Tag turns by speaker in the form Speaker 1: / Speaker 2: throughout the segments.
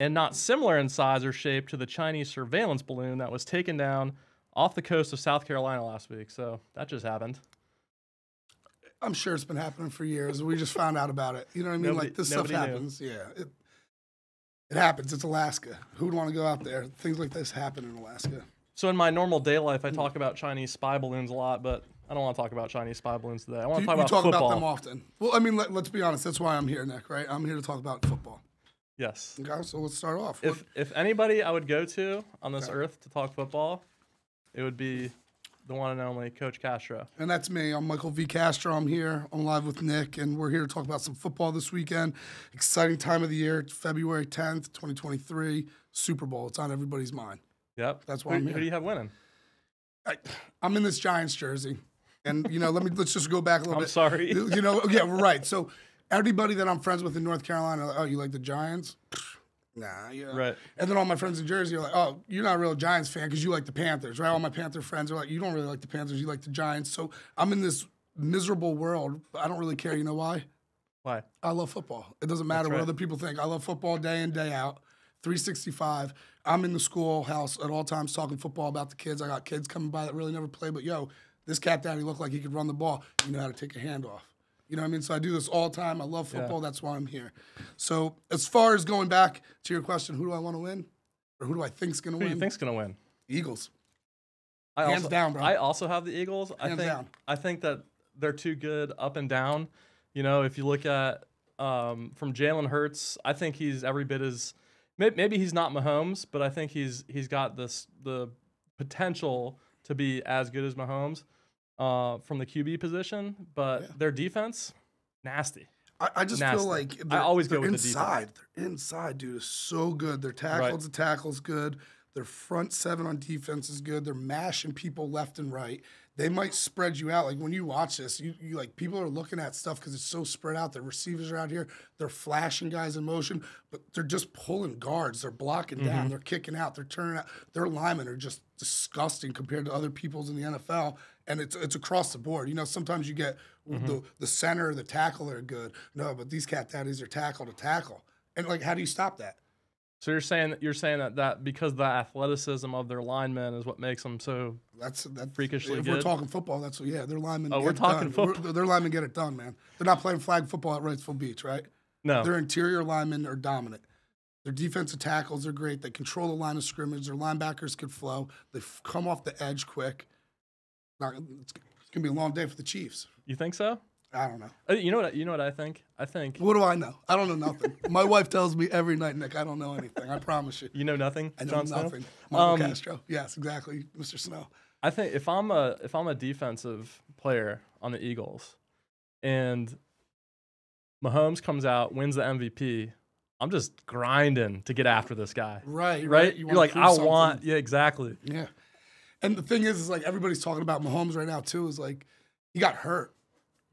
Speaker 1: and not similar in size or shape to the Chinese surveillance balloon that was taken down off the coast of South Carolina last week. So that just happened.
Speaker 2: I'm sure it's been happening for years. We just found out about it. You know what I mean? Like, this stuff happens. Knew. Yeah. It happens. It's Alaska. Who would want to go out there? Things like this happen in Alaska.
Speaker 1: So in my normal day life, I talk about Chinese spy balloons a lot, but I don't want to talk about Chinese spy balloons today. I want to talk about football. You talk about
Speaker 2: them often. Well, I mean, let's be honest. That's why I'm here, Nick, right? I'm here to talk about football.
Speaker 1: Yes.
Speaker 2: Okay, so let's start off.
Speaker 1: If anybody I would go to on this earth to talk football, it would be the one and only Coach Castro.
Speaker 2: And that's me. I'm Michael V. Castro. I'm here. I'm live with Nick, and we're here to talk about some football this weekend. Exciting time of the year. It's February 10th, 2023. Super Bowl. It's on everybody's mind.
Speaker 1: Yep.
Speaker 2: That's why I'm here.
Speaker 1: Who do you have winning?
Speaker 2: I'm in this Giants jersey. And, let's just go back a little bit.
Speaker 1: I'm sorry.
Speaker 2: Yeah, right. So everybody that I'm friends with in North Carolina, like, oh, you like the Giants? Nah, yeah.
Speaker 1: Right.
Speaker 2: And then all my friends in Jersey are like, oh, you're not a real Giants fan because you like the Panthers, right? All my Panther friends are like, you don't really like the Panthers, you like the Giants. So I'm in this miserable world. I don't really care. You know why?
Speaker 1: Why?
Speaker 2: I love football. It doesn't matter what other people think. I love football day in, day out. 365. I'm in the schoolhouse at all times talking football about the kids. I got kids coming by that really never play, but this cat daddy looked like he could run the ball. You know how to take a handoff. You know what I mean? So I do this all the time. I love football. Yeah. That's why I'm here. So as far as going back to your question, who do I want to win? Or who do I think's going to win?
Speaker 1: Who do you think's going to win?
Speaker 2: Eagles.
Speaker 1: Hands
Speaker 2: down, bro.
Speaker 1: I also have the Eagles.
Speaker 2: Down.
Speaker 1: I think that they're too good up and down. If you look at from Jalen Hurts, I think he's every bit as maybe he's not Mahomes, but I think he's got the potential to be as good as Mahomes. From the QB position, but their defense, nasty.
Speaker 2: I just feel like
Speaker 1: I always go with
Speaker 2: inside.
Speaker 1: the defense.
Speaker 2: Their inside, dude, is so good. Their tackles, the tackle's good. Their front seven on defense is good. They're mashing people left and right. They might spread you out. Like when you watch this, you like people are looking at stuff because it's so spread out. Their receivers are out here. They're flashing guys in motion, but they're just pulling guards. They're blocking down. They're kicking out. They're turning out. Their linemen are just disgusting compared to other people's in the NFL. And it's across the board. Sometimes you get the center or the tackle are good. No, but these cat daddies are tackle to tackle. And like, how do you stop that?
Speaker 1: So you're saying that because the athleticism of their linemen is what makes them so that's freakishly
Speaker 2: if
Speaker 1: good.
Speaker 2: We're talking football. Their linemen.
Speaker 1: Oh, we're talking football.
Speaker 2: Their linemen get it done, man. They're not playing flag football at Wrightsville Beach, right?
Speaker 1: No.
Speaker 2: Their interior linemen are dominant. Their defensive tackles are great. They control the line of scrimmage. Their linebackers can flow. They come off the edge quick. It's gonna be a long day for the Chiefs.
Speaker 1: You think so?
Speaker 2: I don't know.
Speaker 1: You know what I think? I think.
Speaker 2: What do I know? I don't know nothing. My wife tells me every night, Nick, I don't know anything. I promise you.
Speaker 1: You know nothing?
Speaker 2: I know nothing. Michael Castro. Yes, exactly, Mr. Snow.
Speaker 1: I think if I'm a defensive player on the Eagles, and Mahomes comes out, wins the MVP, I'm just grinding to get after this guy.
Speaker 2: Right.
Speaker 1: You're like, exactly.
Speaker 2: Yeah. And the thing is like everybody's talking about Mahomes right now too. Is like he got hurt.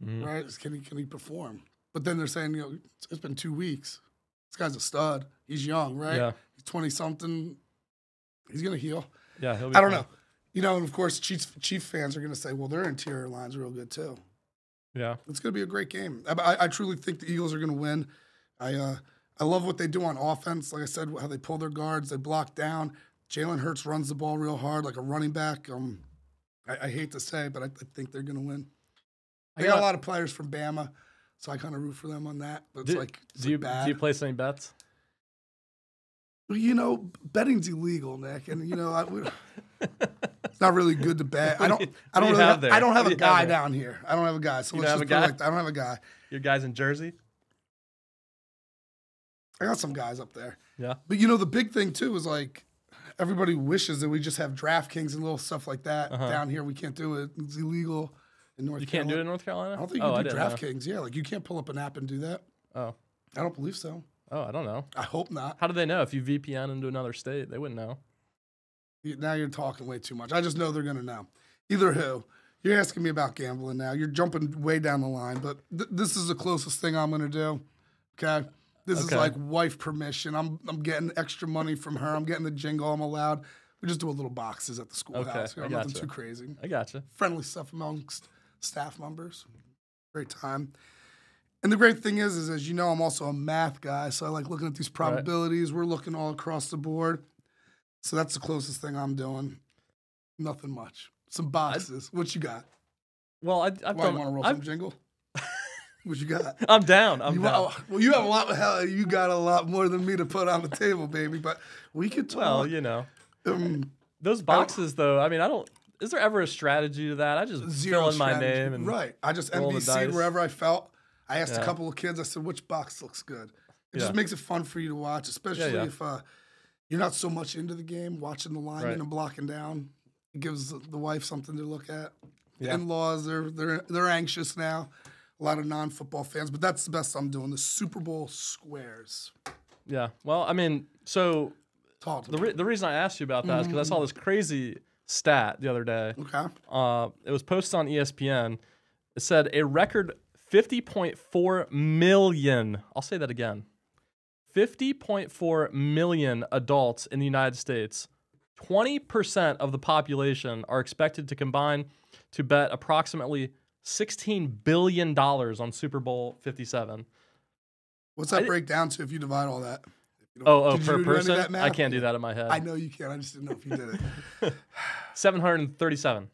Speaker 2: Right? Can he perform? But then they're saying, it's been 2 weeks. This guy's a stud. He's young, right?
Speaker 1: Yeah.
Speaker 2: He's 20-something. He's going to heal.
Speaker 1: Yeah, he'll be
Speaker 2: I don't know. And of course, Chief fans are going to say, well, their interior line's real good too.
Speaker 1: Yeah.
Speaker 2: It's going to be a great game. I truly think the Eagles are going to win. I love what they do on offense. Like I said, how they pull their guards, they block down. Jalen Hurts runs the ball real hard like a running back. I hate to say, but I think they're going to win. They got a lot of players from Bama, so I kind of root for them on that. But
Speaker 1: do you place any bets?
Speaker 2: Well, betting's illegal, Nick, and it's not really good to bet. I don't have a guy down here. I don't have a guy. So let's just put it like that. I don't have a guy.
Speaker 1: Your guys in Jersey?
Speaker 2: I got some guys up there.
Speaker 1: Yeah.
Speaker 2: But the big thing too is like everybody wishes that we just have DraftKings and little stuff like that down here. We can't do it. It's illegal. In North Carolina.
Speaker 1: Can't do it in North Carolina?
Speaker 2: I don't think you can do DraftKings. Yeah, like you can't pull up an app and do that.
Speaker 1: Oh.
Speaker 2: I don't believe so.
Speaker 1: Oh, I don't know.
Speaker 2: I hope not.
Speaker 1: How do they know? If you VPN into another state, they wouldn't know.
Speaker 2: Now you're talking way too much. I just know they're going to know. Either who. You're asking me about gambling now. You're jumping way down the line, but this is the closest thing I'm going to do. Okay? This is like wife permission. I'm getting extra money from her. I'm getting the jingle. I'm allowed. We just do a little boxes at the schoolhouse. Nothing too crazy.
Speaker 1: I gotcha.
Speaker 2: Friendly stuff amongst staff members. Great time. And the great thing is as you know, I'm also a math guy, so I like looking at these probabilities. We're looking all across the board. So that's the closest thing I'm doing. Nothing much. Some boxes. What you got?
Speaker 1: Well, I've
Speaker 2: Why,
Speaker 1: done.
Speaker 2: you want to roll some jingle? What you got?
Speaker 1: I'm down. I'm down.
Speaker 2: Well, you have a lot. Hell, you got a lot more than me to put on the table, baby. But we could talk.
Speaker 1: Well, you know, those boxes, though. I mean, I don't. Is there ever a strategy to that? I just fill in my name and
Speaker 2: I just NBC'd wherever I felt. I asked a couple of kids. I said, "Which box looks good?" It just makes it fun for you to watch, especially if you're not so much into the game. Watching the linemen and blocking down, it gives the wife something to look at. The in-laws, they're anxious now. A lot of non-football fans, but that's the best I'm doing. The Super Bowl squares.
Speaker 1: Yeah. Well, I mean, so the reason I asked you about that is because I saw this crazy stat the other day.
Speaker 2: Okay.
Speaker 1: It was posted on ESPN. It said a record 50.4 million. I'll say that again. 50.4 million adults in the United States. 20% of the population are expected to combine to bet approximately $16 billion on Super Bowl 57.
Speaker 2: What's that break down to if you divide all that?
Speaker 1: Per person? I can't do that in my head.
Speaker 2: I know you can. I just didn't know if you did it.
Speaker 1: 737.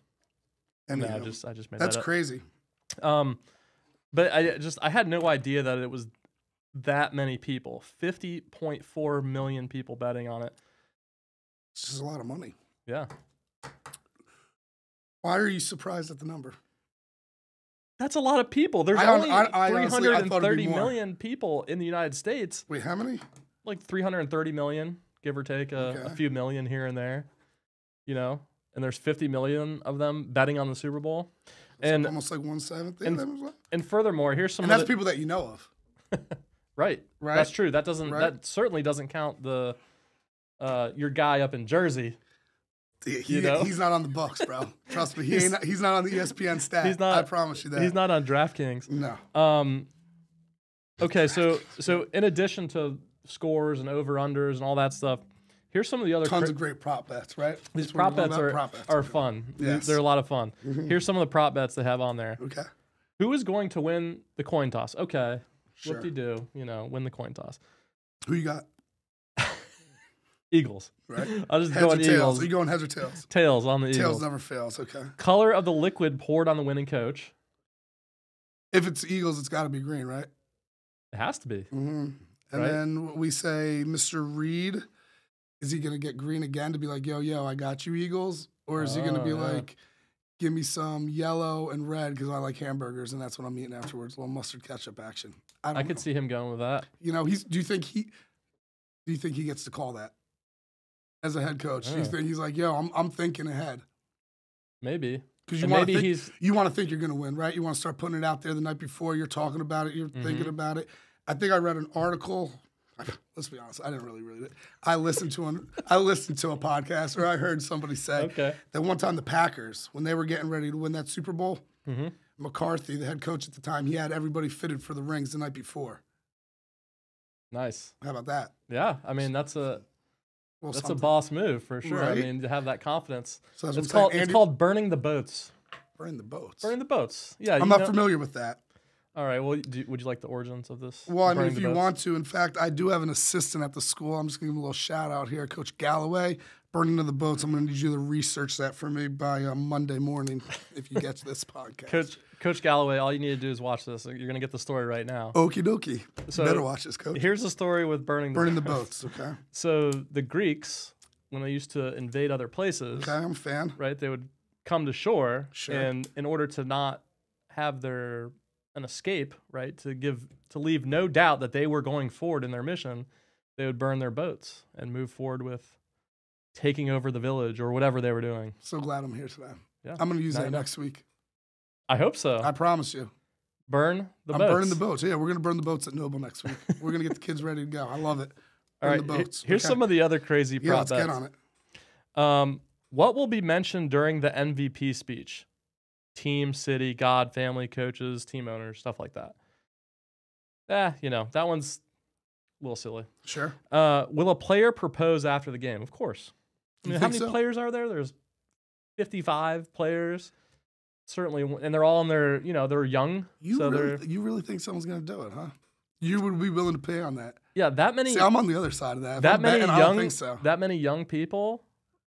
Speaker 2: And
Speaker 1: I just made that up.
Speaker 2: That's crazy.
Speaker 1: But I had no idea that it was that many people. 50.4 million people betting on it.
Speaker 2: It's just a lot of money.
Speaker 1: Yeah.
Speaker 2: Why are you surprised at the number?
Speaker 1: That's a lot of people. There's only 330 million people in the United States.
Speaker 2: Wait, how many?
Speaker 1: Like 330 million, give or take a few million here and there. You know, and there's 50 million of them betting on the Super Bowl. And
Speaker 2: almost like 1/7.
Speaker 1: And furthermore, here's some.
Speaker 2: And that's people that you know of.
Speaker 1: Right. That's true. That doesn't. That certainly doesn't count the your guy up in Jersey.
Speaker 2: He's not on the Bucks, bro. Trust me, he's not on the ESPN stat.
Speaker 1: He's not.
Speaker 2: I promise you that.
Speaker 1: He's not on DraftKings.
Speaker 2: No.
Speaker 1: Okay, so in addition to scores and over-unders and all that stuff, here's some of the other
Speaker 2: tons of great prop bets, right?
Speaker 1: These prop bets are fun.
Speaker 2: Yes.
Speaker 1: They're a lot of fun. Here's some of the prop bets they have on there.
Speaker 2: Okay.
Speaker 1: Who is going to win the coin toss? Okay.
Speaker 2: Sure.
Speaker 1: Whoop-de-doo, win the coin toss.
Speaker 2: Who you got?
Speaker 1: Eagles.
Speaker 2: Right.
Speaker 1: I'll just
Speaker 2: heads
Speaker 1: go on Eagles.
Speaker 2: Are you going heads or tails?
Speaker 1: Tails on the Eagles.
Speaker 2: Tails never fails. Okay.
Speaker 1: Color of the liquid poured on the winning coach.
Speaker 2: If it's Eagles, it's got to be green, right?
Speaker 1: It has to be.
Speaker 2: Mm-hmm. And then we say, Mr. Reed, is he going to get green again to be like, yo, I got you, Eagles? Or is he going to be like, give me some yellow and red because I like hamburgers and that's what I'm eating afterwards? A little mustard ketchup action. I
Speaker 1: could see him going with that.
Speaker 2: You know, do you think he gets to call that as a head coach? Do you think he's like, yo, I'm thinking ahead?
Speaker 1: Maybe.
Speaker 2: Because you want to think you're going to win, right? You want to start putting it out there the night before. You're talking about it. You're thinking about it. I think I read an article. Let's be honest. I didn't really read it. I listened to a podcast, or I heard somebody say that one time the Packers, when they were getting ready to win that Super Bowl, McCarthy, the head coach at the time, he had everybody fitted for the rings the night before.
Speaker 1: Nice.
Speaker 2: How about that?
Speaker 1: Yeah. I mean, that's a boss move for sure. Right? I mean, to have that confidence. So it's called burning the boats.
Speaker 2: Burning the boats.
Speaker 1: Burning the boats. Yeah.
Speaker 2: I'm not familiar with that.
Speaker 1: All right. Well, would you like the origins of this?
Speaker 2: Well, I mean, if you want to. In fact, I do have an assistant at the school. I'm just going to give him a little shout out here, Coach Galloway. Burning of the boats. I'm going to need you to research that for me by Monday morning if you get to this podcast.
Speaker 1: Coach Galloway, all you need to do is watch this. You're going to get the story right now.
Speaker 2: Okie dokie. So better watch this, Coach.
Speaker 1: Here's the story with burning
Speaker 2: the boats. Okay.
Speaker 1: So the Greeks, when they used to invade other places,
Speaker 2: okay, I'm a fan.
Speaker 1: Right, they would come to shore,
Speaker 2: sure.
Speaker 1: And in order to not have an escape, right, to leave no doubt that they were going forward in their mission, they would burn their boats and move forward with taking over the village or whatever they were doing.
Speaker 2: So glad I'm here today.
Speaker 1: Yeah,
Speaker 2: I'm going to use that next week.
Speaker 1: I hope so.
Speaker 2: I promise you.
Speaker 1: Burn the boats.
Speaker 2: I'm burning the boats. Yeah, we're going to burn the boats at Noble next week. We're going to get the kids ready to go. I love it.
Speaker 1: All right,
Speaker 2: the boats.
Speaker 1: Here's some of the other crazy prop bets.
Speaker 2: Let's get on
Speaker 1: it. What will be mentioned during the MVP speech? Team, city, God, family, coaches, team owners, stuff like that. That one's a little silly.
Speaker 2: Sure.
Speaker 1: Will a player propose after the game? Of course. I mean, how many
Speaker 2: so?
Speaker 1: players are there? There's 55 players. certainly, and they're all in their, they're young.
Speaker 2: You
Speaker 1: You
Speaker 2: really think someone's gonna do it, huh? You would be willing to pay on that?
Speaker 1: Yeah, that many.
Speaker 2: See, I'm on the other side of that.
Speaker 1: That many young.
Speaker 2: I don't think so.
Speaker 1: That many young people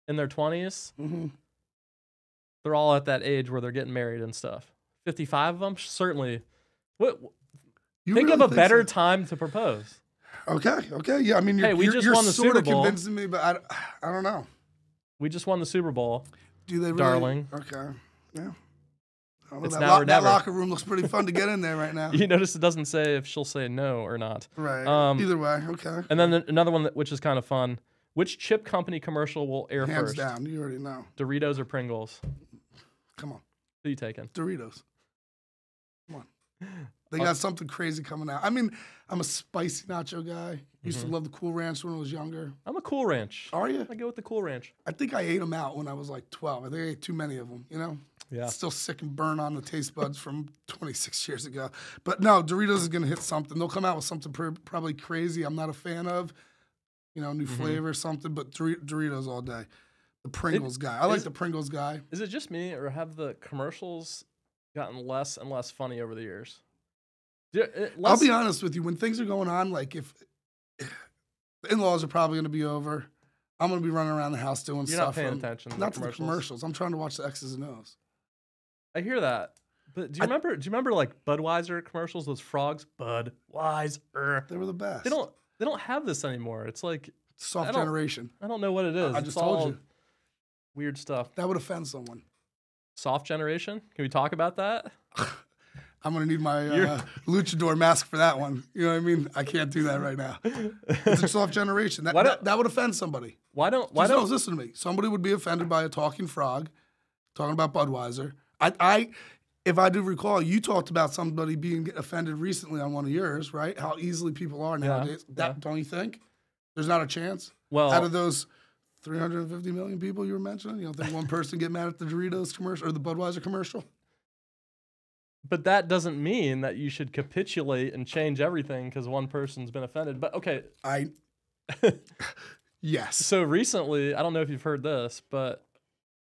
Speaker 1: in their 20s.
Speaker 2: Mm-hmm.
Speaker 1: They're all at that age where they're getting married and stuff. 55 of them, certainly. What? Think of a better time to propose.
Speaker 2: Okay. Yeah, I mean, you're
Speaker 1: won the
Speaker 2: sort
Speaker 1: Super
Speaker 2: of
Speaker 1: Bowl.
Speaker 2: convincing me, but I don't know.
Speaker 1: We just won the Super Bowl.
Speaker 2: Do they really?
Speaker 1: Darling?
Speaker 2: Okay. Yeah.
Speaker 1: It's now or never.
Speaker 2: That locker room looks pretty fun to get in there right now.
Speaker 1: You notice it doesn't say if she'll say no or not.
Speaker 2: Right. Either way, okay.
Speaker 1: And then another one which is kind of fun. Which chip company commercial will air
Speaker 2: Hands
Speaker 1: first?
Speaker 2: down. You already know.
Speaker 1: Doritos or Pringles?
Speaker 2: Come on.
Speaker 1: Who you taking?
Speaker 2: Doritos. Come on. They got something crazy coming out. I mean, I'm a spicy nacho guy. Used to love the Cool Ranch when I was younger.
Speaker 1: I'm a Cool Ranch.
Speaker 2: Are you?
Speaker 1: I go with the Cool Ranch.
Speaker 2: I think I ate them out when I was like 12. I think I ate too many of them,
Speaker 1: Yeah.
Speaker 2: Still sick and burn on the taste buds from 26 years ago. But no, Doritos is going to hit something. They'll come out with something probably crazy I'm not a fan of. New flavor or something, but Doritos all day. The Pringles guy. I like the Pringles guy.
Speaker 1: Is it just me, or have the commercials gotten less and less funny over the years?
Speaker 2: I'll be honest with you. When things are going on, like if the in-laws are probably going to be over, I'm going to be running around the house doing
Speaker 1: You're
Speaker 2: stuff.
Speaker 1: You're not paying attention to
Speaker 2: not to the commercials. I'm trying to watch the X's and O's.
Speaker 1: I hear that. But do you remember like Budweiser commercials, those frogs? Budweiser.
Speaker 2: They were the best.
Speaker 1: They don't have this anymore. It's like
Speaker 2: soft generation.
Speaker 1: I don't know what it is.
Speaker 2: I just told you.
Speaker 1: Weird stuff.
Speaker 2: That would offend someone.
Speaker 1: Soft generation? Can we talk about that?
Speaker 2: I'm going to need my luchador mask for that one. You know what I mean? I can't do that right now. It's a soft generation. That would offend somebody.
Speaker 1: Why don't
Speaker 2: listen to me. Somebody would be offended by a talking frog talking about Budweiser. If I do recall, you talked about somebody being offended recently on one of yours, right? How easily people are nowadays. Don't you think? There's not a chance?
Speaker 1: Well,
Speaker 2: out of those 350 million people you were mentioning, you don't think one person get mad at the Doritos commercial or the Budweiser commercial?
Speaker 1: But that doesn't mean that you should capitulate and change everything because one person's been offended. But okay.
Speaker 2: Yes.
Speaker 1: So recently, I don't know if you've heard this, but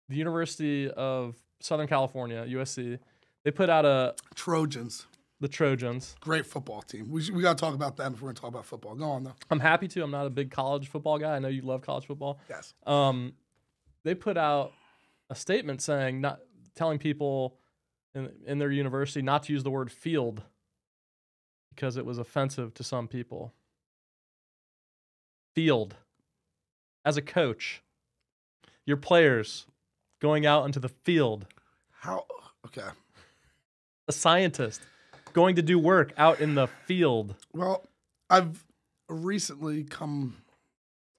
Speaker 1: the University of Southern California, USC, they put out the Trojans.
Speaker 2: Great football team. We got to talk about them if we're going to talk about football. Go on, though.
Speaker 1: I'm happy to. I'm not a big college football guy. I know you love college football.
Speaker 2: Yes.
Speaker 1: They put out a statement telling people in their university not to use the word field because it was offensive to some people. Field. As a coach, your players going out into the field.
Speaker 2: How? Okay.
Speaker 1: A scientist going to do work out in the field.
Speaker 2: Well, I've recently come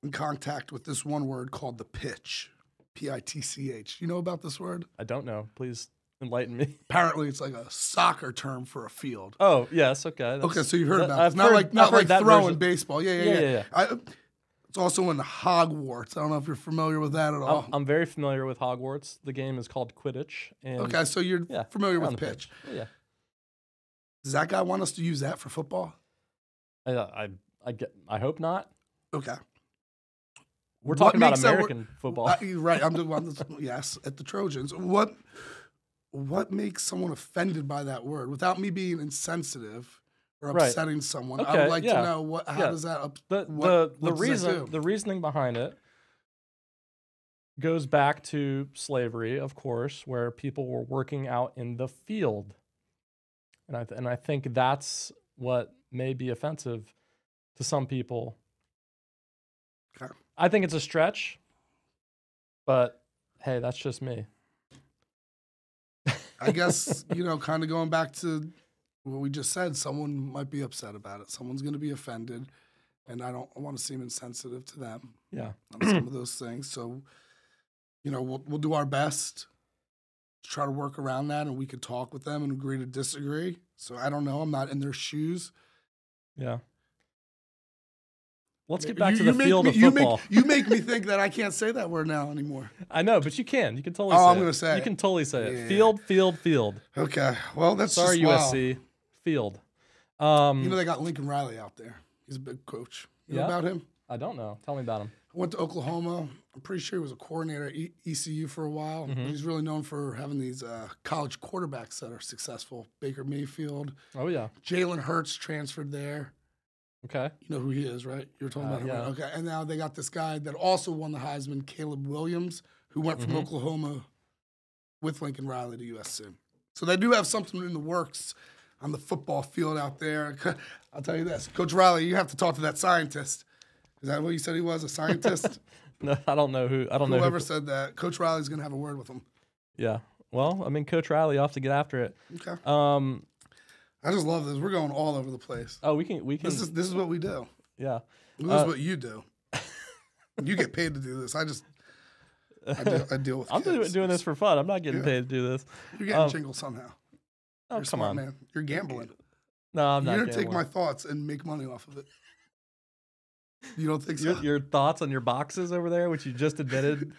Speaker 2: in contact with this one word called the pitch. Pitch. You know about this word?
Speaker 1: I don't know. Please enlighten me.
Speaker 2: Apparently, it's like a soccer term for a field.
Speaker 1: Oh, yes. Okay.
Speaker 2: Okay, so you've heard about it. Not like throwing
Speaker 1: version.
Speaker 2: Baseball. Yeah. It's also in Hogwarts. I don't know if you're familiar with that at all.
Speaker 1: I'm very familiar with Hogwarts. The game is called Quidditch.
Speaker 2: Okay, so you're familiar with pitch.
Speaker 1: Yeah.
Speaker 2: Does that guy want us to use that for football?
Speaker 1: I hope not.
Speaker 2: Okay.
Speaker 1: We're talking about American football.
Speaker 2: Right. Yes, at the Trojans. What makes someone offended by that word without me being insensitive or upsetting someone?
Speaker 1: Okay,
Speaker 2: I would like to know how does that
Speaker 1: the reasoning behind it goes back to slavery, of course, where people were working out in the field. And I think that's what may be offensive to some people.
Speaker 2: Okay.
Speaker 1: I think it's a stretch, but hey, that's just me.
Speaker 2: I guess, kind of going back to what we just said, someone might be upset about it. Someone's going to be offended, and I don't want to seem insensitive to them.
Speaker 1: Yeah.
Speaker 2: On some of those things. So, we'll do our best to try to work around that, and we could talk with them and agree to disagree. So I don't know. I'm not in their shoes.
Speaker 1: Yeah. Let's get back to the field of football.
Speaker 2: You make me think that I can't say that word now anymore.
Speaker 1: I know, but you can. You can totally say it.
Speaker 2: I'm going to say it.
Speaker 1: You can totally say it.
Speaker 2: Yeah.
Speaker 1: Field.
Speaker 2: Okay. Well, that's
Speaker 1: Sorry,
Speaker 2: just
Speaker 1: USC. Field.
Speaker 2: They got Lincoln Riley out there. He's a big coach. You know about him?
Speaker 1: I don't know. Tell me about him.
Speaker 2: went to Oklahoma. I'm pretty sure he was a coordinator at ECU for a while. He's really known for having these college quarterbacks that are successful. Baker Mayfield.
Speaker 1: Oh, yeah.
Speaker 2: Jalen Hurts transferred there.
Speaker 1: Okay.
Speaker 2: You know who he is, right? You're talking about him.
Speaker 1: Yeah.
Speaker 2: Right? Okay. And now they got this guy that also won the Heisman, Caleb Williams, who went from Oklahoma with Lincoln Riley to USC. So they do have something in the works on the football field out there. I'll tell you this. Coach Riley, you have to talk to that scientist. Is that what you said he was, a scientist?
Speaker 1: No, I don't know who. I don't know
Speaker 2: whoever said that. Coach Riley's going to have a word with him.
Speaker 1: Yeah. Well, I mean, Coach Riley, you'll have to get after it.
Speaker 2: Okay. I just love this. We're going all over the place.
Speaker 1: Oh, we can.
Speaker 2: This is what we do.
Speaker 1: Yeah.
Speaker 2: This is what you do. You get paid to do this. I deal with
Speaker 1: I'm
Speaker 2: kids.
Speaker 1: doing this for fun. I'm not getting paid to do this.
Speaker 2: You're getting jingles somehow.
Speaker 1: Oh,
Speaker 2: You're
Speaker 1: come
Speaker 2: smart,
Speaker 1: on,
Speaker 2: man. You're gambling.
Speaker 1: No, I'm not.
Speaker 2: You're going to take
Speaker 1: gambling.
Speaker 2: my thoughts and make money off of it. You don't think so?
Speaker 1: Your thoughts on your boxes over there, which you just admitted,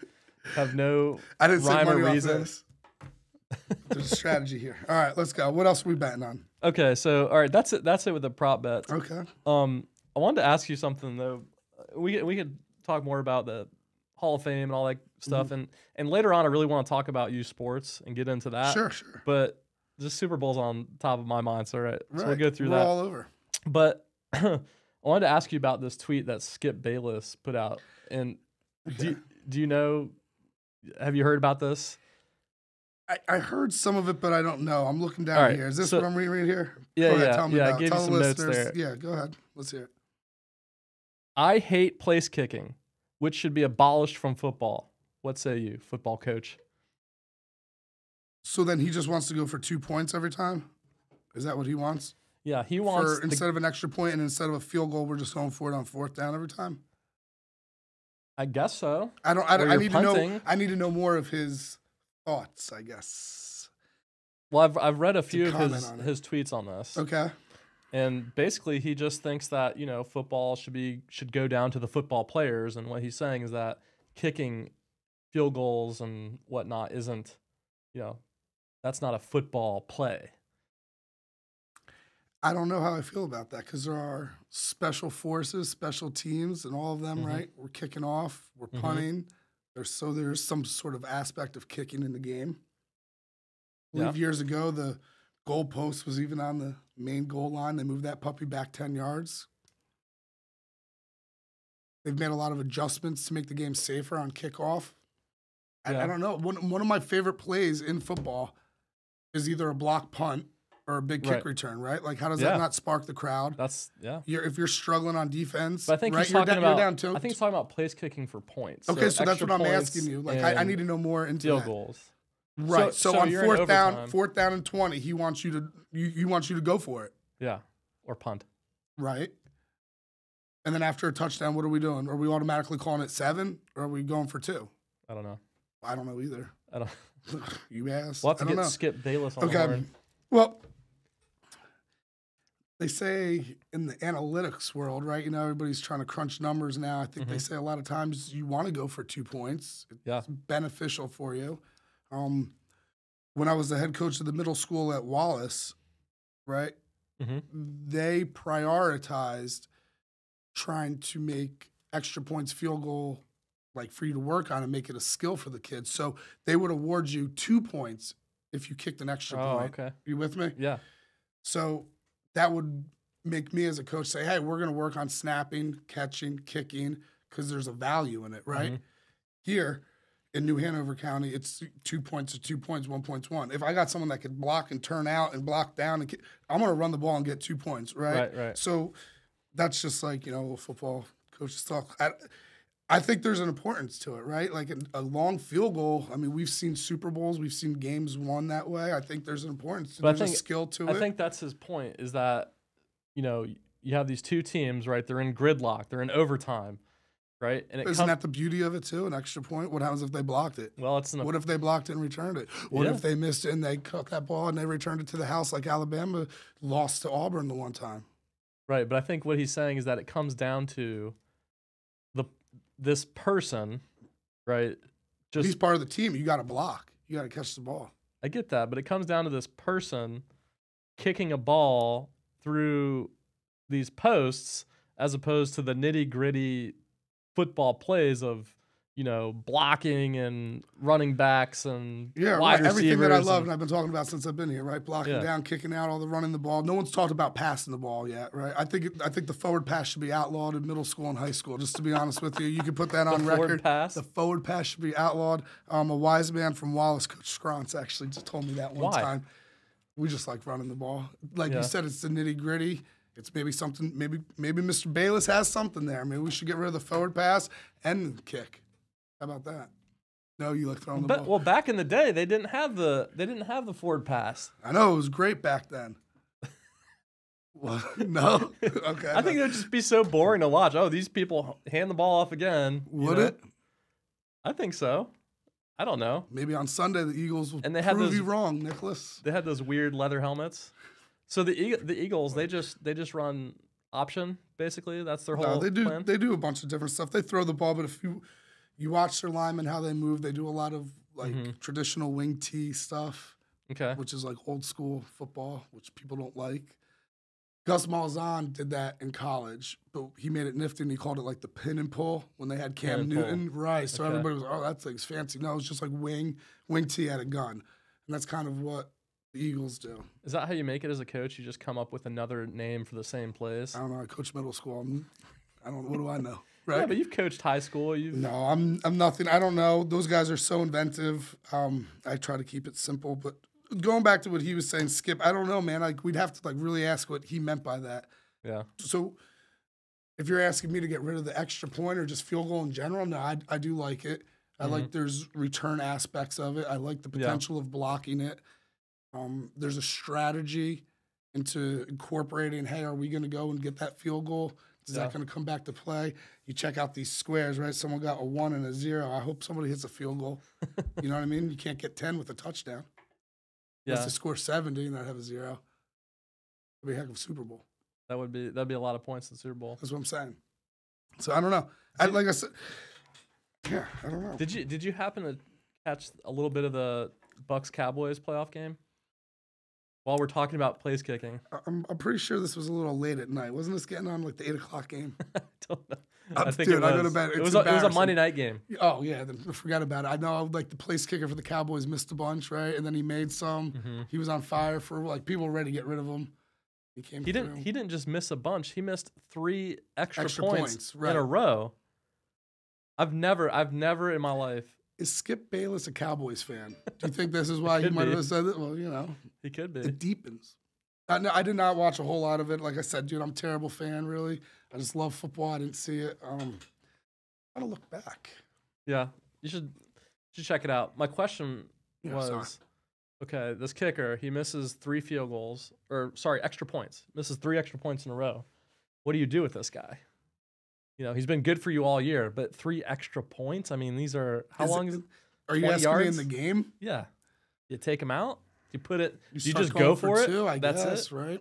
Speaker 1: have no
Speaker 2: I didn't say
Speaker 1: rhyme
Speaker 2: money
Speaker 1: or
Speaker 2: off
Speaker 1: reason.
Speaker 2: this. There's a strategy here. All right, let's go. What else are we betting on?
Speaker 1: Okay, so all right, that's it. That's it with the prop bets.
Speaker 2: Okay.
Speaker 1: I wanted to ask you something though. We could talk more about the Hall of Fame and all that stuff, and later on, I really want to talk about youth sports and get into that.
Speaker 2: Sure.
Speaker 1: But just Super Bowl's on top of my mind, so right. So we'll go through
Speaker 2: We're
Speaker 1: that.
Speaker 2: all over.
Speaker 1: But I wanted to ask you about this tweet that Skip Bayless put out, and do you know? Have you heard about this?
Speaker 2: I heard some of it, but I don't know. I'm looking down here. Is this what I'm reading here?
Speaker 1: Yeah,
Speaker 2: go ahead, tell me about
Speaker 1: I
Speaker 2: it.
Speaker 1: gave
Speaker 2: Tell
Speaker 1: you
Speaker 2: the
Speaker 1: some notes
Speaker 2: listeners.
Speaker 1: there.
Speaker 2: Yeah, go ahead. Let's hear it.
Speaker 1: I hate place kicking, which should be abolished from football. What say you, football coach?
Speaker 2: So then he just wants to go for 2 points every time? Is that what he wants?
Speaker 1: Yeah, he wants
Speaker 2: instead of an extra point and instead of a field goal, we're just going for it on fourth down every time?
Speaker 1: I guess so.
Speaker 2: I need
Speaker 1: punting.
Speaker 2: to know. I need to know more of his thoughts, I guess.
Speaker 1: Well, I've read a few of his tweets on this.
Speaker 2: Okay.
Speaker 1: And basically, he just thinks that football should go down to the football players, and what he's saying is that kicking field goals and whatnot isn't, that's not a football play.
Speaker 2: I don't know how I feel about that because there are special forces, special teams, and all of them, right? We're kicking off, we're punting. There's some sort of aspect of kicking in the game. I believe years ago, the goalpost was even on the main goal line. They moved that puppy back 10 yards. They've made a lot of adjustments to make the game safer on kickoff. I don't know. One of my favorite plays in football is either a block punt or a big kick return, right? Like, how does that not spark the crowd? If you're struggling on defense,
Speaker 1: but I think he's talking about place kicking for points.
Speaker 2: Okay, so that's what I'm asking you. Like, I need to know more into
Speaker 1: field goals.
Speaker 2: Right. So on fourth down and 20, he wants you to go for it.
Speaker 1: Yeah, or punt.
Speaker 2: Right. And then after a touchdown, what are we doing? Are we automatically calling it 7, or are we going for 2?
Speaker 1: I don't know.
Speaker 2: I don't know either.
Speaker 1: I don't.
Speaker 2: You asked.
Speaker 1: We'll have to get Skip Bayless on the horn.
Speaker 2: Well, they say in the analytics world, right? Everybody's trying to crunch numbers now. I think they say a lot of times you want to go for 2 points. It's beneficial for you. When I was the head coach of the middle school at Wallace, right? They prioritized trying to make extra points field goal like for you to work on and make it a skill for the kids. So they would award you 2 points if you kicked an extra point.
Speaker 1: Okay.
Speaker 2: You with me?
Speaker 1: Yeah.
Speaker 2: So that would make me as a coach say, hey, we're going to work on snapping, catching, kicking, because there's a value in it, right? Here in New Hanover County, it's 2 points or 2 points, 1 point's 1. If I got someone that could block and turn out and block down, and I'm going to run the ball and get 2 points, right?
Speaker 1: Right.
Speaker 2: So that's just like, football coaches talk. I think there's an importance to it, right? Like a long field goal. I mean, we've seen Super Bowls. We've seen games won that way. I think there's an importance. There's a skill to it.
Speaker 1: I think that's his point is that, you have these two teams, right? They're in gridlock. They're in overtime, right? And
Speaker 2: isn't that the beauty of it, too? An extra point? What happens if they blocked it?
Speaker 1: Well,
Speaker 2: what if they blocked it and returned it? What if they missed it and they caught that ball and they returned it to the house like Alabama lost to Auburn the one time?
Speaker 1: Right, but I think what he's saying is that it comes down to this person, right?
Speaker 2: He's part of the team. You got to block. You got to catch the ball.
Speaker 1: I get that, but it comes down to this person kicking a ball through these posts as opposed to the nitty-gritty football plays of, blocking and running backs and wide receivers.
Speaker 2: Everything that I love and I've been talking about since I've been here, right? Blocking down, kicking out, all the running the ball. No one's talked about passing the ball yet, right? I think the forward pass should be outlawed in middle school and high school. Just to be honest with you, you can put that on record. The forward pass should be outlawed. A wise man from Wallace, Coach Scrantz, actually just told me that one time. We just like running the ball. Like you said, it's the nitty gritty. It's maybe something. Maybe Mr. Bayless has something there. Maybe we should get rid of the forward pass and the kick. How about that? No, you like throwing the ball.
Speaker 1: Well, back in the day, they didn't have the forward pass.
Speaker 2: I know it was great back then. What? No, okay.
Speaker 1: I think it would just be so boring to watch. Oh, these people hand the ball off again.
Speaker 2: Would it?
Speaker 1: I think so. I don't know.
Speaker 2: Maybe on Sunday the Eagles will prove you wrong, Nicholas.
Speaker 1: They had those weird leather helmets. So the Eagles, they just run option basically. That's their whole plan.
Speaker 2: They do a bunch of different stuff. They throw the ball, but if you watch their linemen how they move, they do a lot of traditional wing tee stuff.
Speaker 1: Okay.
Speaker 2: Which is like old school football, which people don't like. Gus Malzahn did that in college, but he made it nifty and he called it like the pin and pull when they had Cam Newton. Right. So everybody was, oh, that thing's fancy. No, it's just like wing tee at a gun. And that's kind of what the Eagles do.
Speaker 1: Is that how you make it as a coach? You just come up with another name for the same plays?
Speaker 2: I don't know. I coach middle school. What do I know? Right?
Speaker 1: Yeah, but you've coached high school.
Speaker 2: No, I'm nothing. I don't know. Those guys are so inventive. I try to keep it simple, but going back to what he was saying, Skip, I don't know, man. Like we'd have to really ask what he meant by that.
Speaker 1: Yeah.
Speaker 2: So if you're asking me to get rid of the extra point or just field goal in general, no, I do like it. I like there's return aspects of it. I like the potential of blocking it. There's a strategy into incorporating, hey, are we going to go and get that field goal? Is that going to come back to play? You check out these squares, right? Someone got a 1 and a 0. I hope somebody hits a field goal. You know what I mean? You can't get 10 with a touchdown. Yeah. Unless they score 70 and not have a 0. That'd be a heck of a Super Bowl.
Speaker 1: That'd be a lot of points in the Super Bowl.
Speaker 2: That's what I'm saying. So I don't know. Like I said, yeah, I don't know.
Speaker 1: Did you happen to catch a little bit of the Bucs-Cowboys playoff game? While we're talking about place kicking.
Speaker 2: I'm pretty sure this was a little late at night. Wasn't this getting on like the 8 o'clock game?
Speaker 1: I don't know. I think
Speaker 2: dude,
Speaker 1: it was.
Speaker 2: I go to bed.
Speaker 1: It was a Monday night game.
Speaker 2: Oh, yeah. Then forgot about it. I know like the place kicker for the Cowboys missed a bunch, right? And then he made some. Mm-hmm. He was on fire for people were ready to get rid of him. He didn't just miss a bunch. He missed 3 extra points in a row. I've never in my life. Is Skip Bayless a Cowboys fan? Do you think this is why he might have said it? Well,
Speaker 1: he could be.
Speaker 2: It deepens. I did not watch a whole lot of it. Like I said, dude, I'm a terrible fan, really. I just love football. I didn't see it. Gotta look back.
Speaker 1: Yeah, you should check it out. My question was, okay, this kicker, he misses 3 field goals, extra points. Misses 3 extra points in a row. What do you do with this guy? He's been good for you all year, but 3 extra points? I mean, these are – how long is it?
Speaker 2: Are you asking me in the game?
Speaker 1: Yeah. You take him out? You put it – you just go for it?
Speaker 2: 2, I guess, right?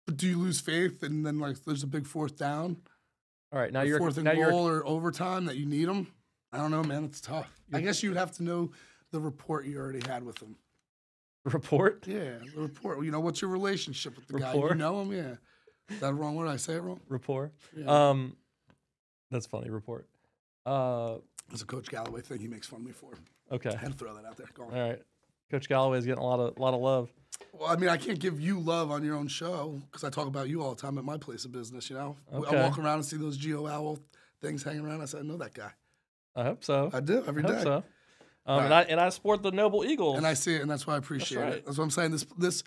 Speaker 2: But do you lose faith and then, there's a big 4th down?
Speaker 1: All right, now you're –
Speaker 2: 4th and goal or overtime that you need them? I don't know, man. It's tough. I guess you'd have to know the report you already had with him.
Speaker 1: Report?
Speaker 2: Yeah, the report. What's your relationship with the guy? You know him? Yeah. Is that a wrong word? Did I say it wrong?
Speaker 1: Rapport? Yeah. That's funny. Report.
Speaker 2: It's a Coach Galloway thing he makes fun of me for.
Speaker 1: Okay.
Speaker 2: I had to throw that out there. Go on.
Speaker 1: All right. Coach Galloway's getting a lot of love.
Speaker 2: Well, I mean, I can't give you love on your own show because I talk about you all the time at my place of business, Okay. I walk around and see those Geo Owl things hanging around. I said, I know that guy.
Speaker 1: I hope so.
Speaker 2: I do every day.
Speaker 1: I hope so. And I support the Noble Eagles.
Speaker 2: And I see it, and that's why I appreciate it. That's what I'm saying. This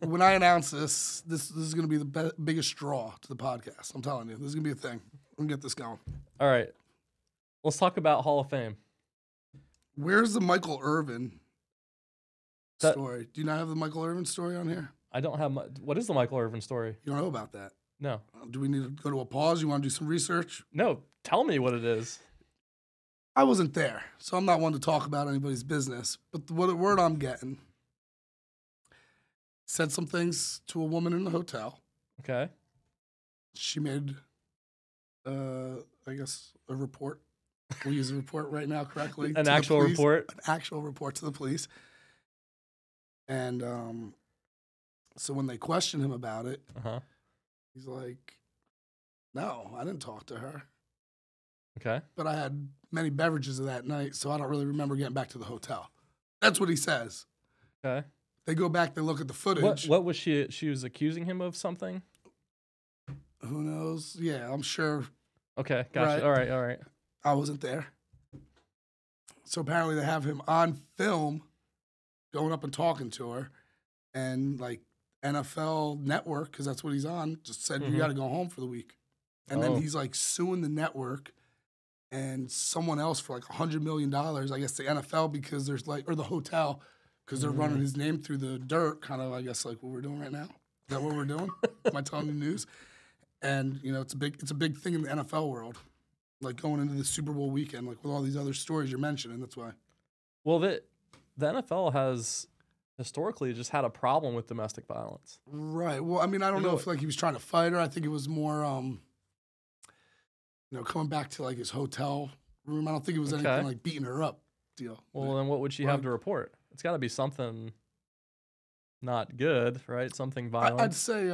Speaker 2: when I announce this is going to be the biggest draw to the podcast. I'm telling you. This is going to be a thing. We're going to get this going.
Speaker 1: All right. Let's talk about Hall of Fame.
Speaker 2: Where's the Michael Irvin story? Do you not have the Michael Irvin story on here?
Speaker 1: I don't have what is the Michael Irvin story?
Speaker 2: You don't know about that?
Speaker 1: No.
Speaker 2: Do we need to go to a pause? You want to do some research?
Speaker 1: No. Tell me what it is.
Speaker 2: I wasn't there, so I'm not one to talk about anybody's business. But the word I'm getting said some things to a woman in the hotel.
Speaker 1: Okay.
Speaker 2: She made, I guess, a report. We'll use a report right now correctly.
Speaker 1: An actual report?
Speaker 2: An actual report to the police. And so when they questioned him about it, he's like, no, I didn't talk to her.
Speaker 1: Okay.
Speaker 2: but I had many beverages of that night, so I don't really remember getting back to the hotel. That's what he says.
Speaker 1: Okay.
Speaker 2: They go back, they look at the footage.
Speaker 1: What was she? She was accusing him of something.
Speaker 2: Who knows? Yeah, I'm sure.
Speaker 1: Okay, gotcha.
Speaker 2: Right.
Speaker 1: All right.
Speaker 2: I wasn't there. So apparently they have him on film going up and talking to her, and like NFL Network, because that's what he's on, just said, you got to go home for the week. And then he's like suing the network and someone else for like $100 million, I guess the NFL, because there's like, or the hotel, because they're running his name through the dirt, kind of, I guess, like what we're doing right now. Is that what we're doing? Am I telling you news? And, you know, it's a big thing in the NFL world, like going into the Super Bowl weekend, like with all these other stories you're mentioning. That's why.
Speaker 1: Well, the NFL has historically just had a problem with domestic violence.
Speaker 2: Right. Well, I mean, I don't know if like he was trying to fight her. I think it was more, you know, coming back to like his hotel room. I don't think it was anything like beating her up deal.
Speaker 1: Well, then what would she have to report? It's got to be something not good, right? Something violent.
Speaker 2: I'd say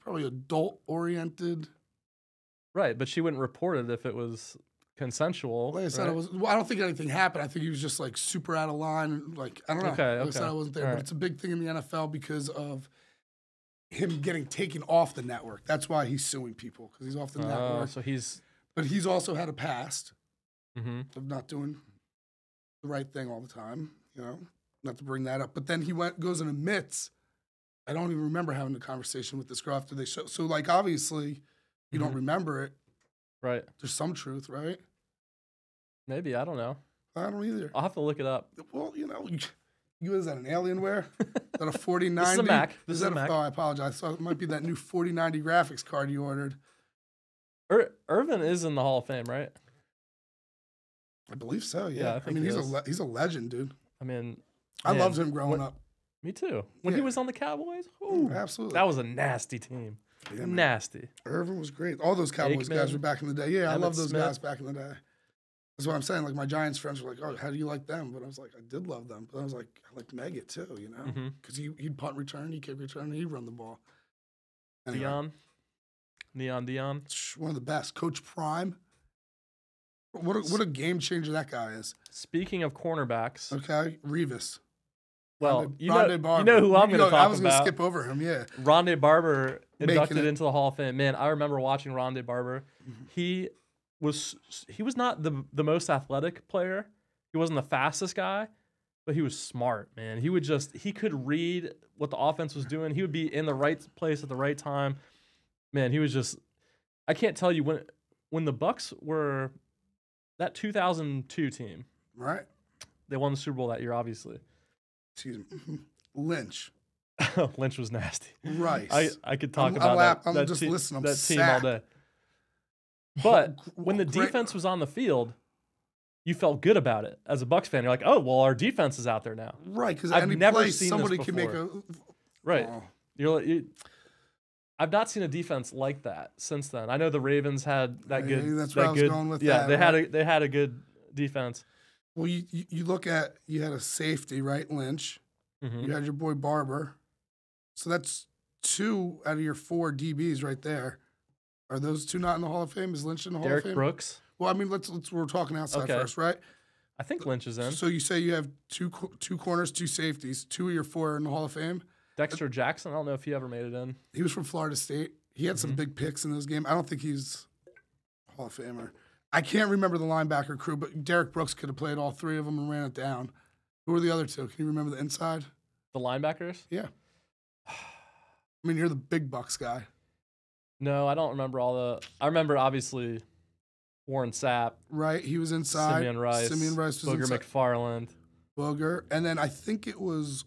Speaker 2: probably adult-oriented.
Speaker 1: Right, but she wouldn't report it if it was consensual.
Speaker 2: Like I said, I don't think anything happened. I think he was just like super out of line. Like, I don't know.
Speaker 1: Okay.
Speaker 2: Like I said, I wasn't there, but it's a big thing in the NFL because of him getting taken off the network. That's why he's suing people, because he's off the network. But he's also had a past of not doing the right thing all the time. You know, not to bring that up. But then he goes and admits. I don't even remember having a conversation with this girl after they show. So like obviously, you don't remember it. Right. There's some truth, right?
Speaker 1: Maybe, I don't know.
Speaker 2: I don't either.
Speaker 1: I'll have to look it up.
Speaker 2: Well, you know, is that an Alienware? Is that a 4090?
Speaker 1: This is a Mac. This is a Mac.
Speaker 2: Oh, I apologize. I thought it might be that new 4090 graphics card you ordered.
Speaker 1: Irvin is in the Hall of Fame, right?
Speaker 2: I believe so, yeah.
Speaker 1: I mean,
Speaker 2: he's a legend, dude.
Speaker 1: I mean,
Speaker 2: I loved him growing up.
Speaker 1: Me too. When he was on the Cowboys, ooh,
Speaker 2: absolutely.
Speaker 1: That was a nasty team. Yeah, nasty.
Speaker 2: Irvin was great. All those Cowboys guys were back in the day. Yeah, I love those guys back in the day. That's what I'm saying. Like, my Giants friends were like, oh, how do you like them? But I was like, I did love them. But I was like, I liked Meggett too, you know? Because he'd punt return, he'd kick return, he'd run the ball. Anyway.
Speaker 1: Dion.
Speaker 2: One of the best. Coach Prime. What a game changer that guy is.
Speaker 1: Speaking of cornerbacks.
Speaker 2: Okay, Revis.
Speaker 1: Well, you know who I'm going to talk about.
Speaker 2: I was going to skip over him, yeah.
Speaker 1: Rondé Barber inducted into the Hall of Fame. Man, I remember watching Rondé Barber. He was not the most athletic player. He wasn't the fastest guy, but he was smart, man. He could read what the offense was doing. He would be in the right place at the right time. Man, he was just, I can't tell you when the Bucks were that 2002 team.
Speaker 2: Right.
Speaker 1: They won the Super Bowl that year, obviously.
Speaker 2: Excuse me. Lynch.
Speaker 1: Lynch was nasty.
Speaker 2: Rice.
Speaker 1: I could talk about
Speaker 2: I'm just listening.
Speaker 1: That team all day. But when the defense was on the field, you felt good about it as a Bucks fan. You're like, oh, well, our defense is out there now.
Speaker 2: Right, because
Speaker 1: I've never seen
Speaker 2: somebody
Speaker 1: this
Speaker 2: can
Speaker 1: before.
Speaker 2: make a
Speaker 1: right. Oh. I've not seen a defense like that since then. I know the Ravens had that good.
Speaker 2: That's where I was going with that.
Speaker 1: They had a good defense.
Speaker 2: Well, you look at, you had a safety, right, Lynch. You had your boy Barber. So that's 2 out of your 4 DBs right there. Are those 2 not in the Hall of Fame? Is Lynch in the Hall of Fame?
Speaker 1: Derek Brooks.
Speaker 2: Well, I mean, we're talking outside first, right?
Speaker 1: I think Lynch is in.
Speaker 2: So you say you have two corners, 2 safeties, 2 of your 4 are in the Hall of Fame.
Speaker 1: Dexter Jackson, I don't know if he ever made it in.
Speaker 2: He was from Florida State. He had some big picks in this game. I don't think he's Hall of Famer. I can't remember the linebacker crew, but Derek Brooks could have played all 3 of them and ran it down. Who were the other 2? Can you remember the inside?
Speaker 1: The linebackers?
Speaker 2: Yeah. I mean, you're the big Bucks guy.
Speaker 1: No, I don't remember I remember, obviously, Warren Sapp.
Speaker 2: Right, he was inside.
Speaker 1: Simeon Rice was Booger
Speaker 2: inside.
Speaker 1: McFarland.
Speaker 2: Booger. And then I think it was,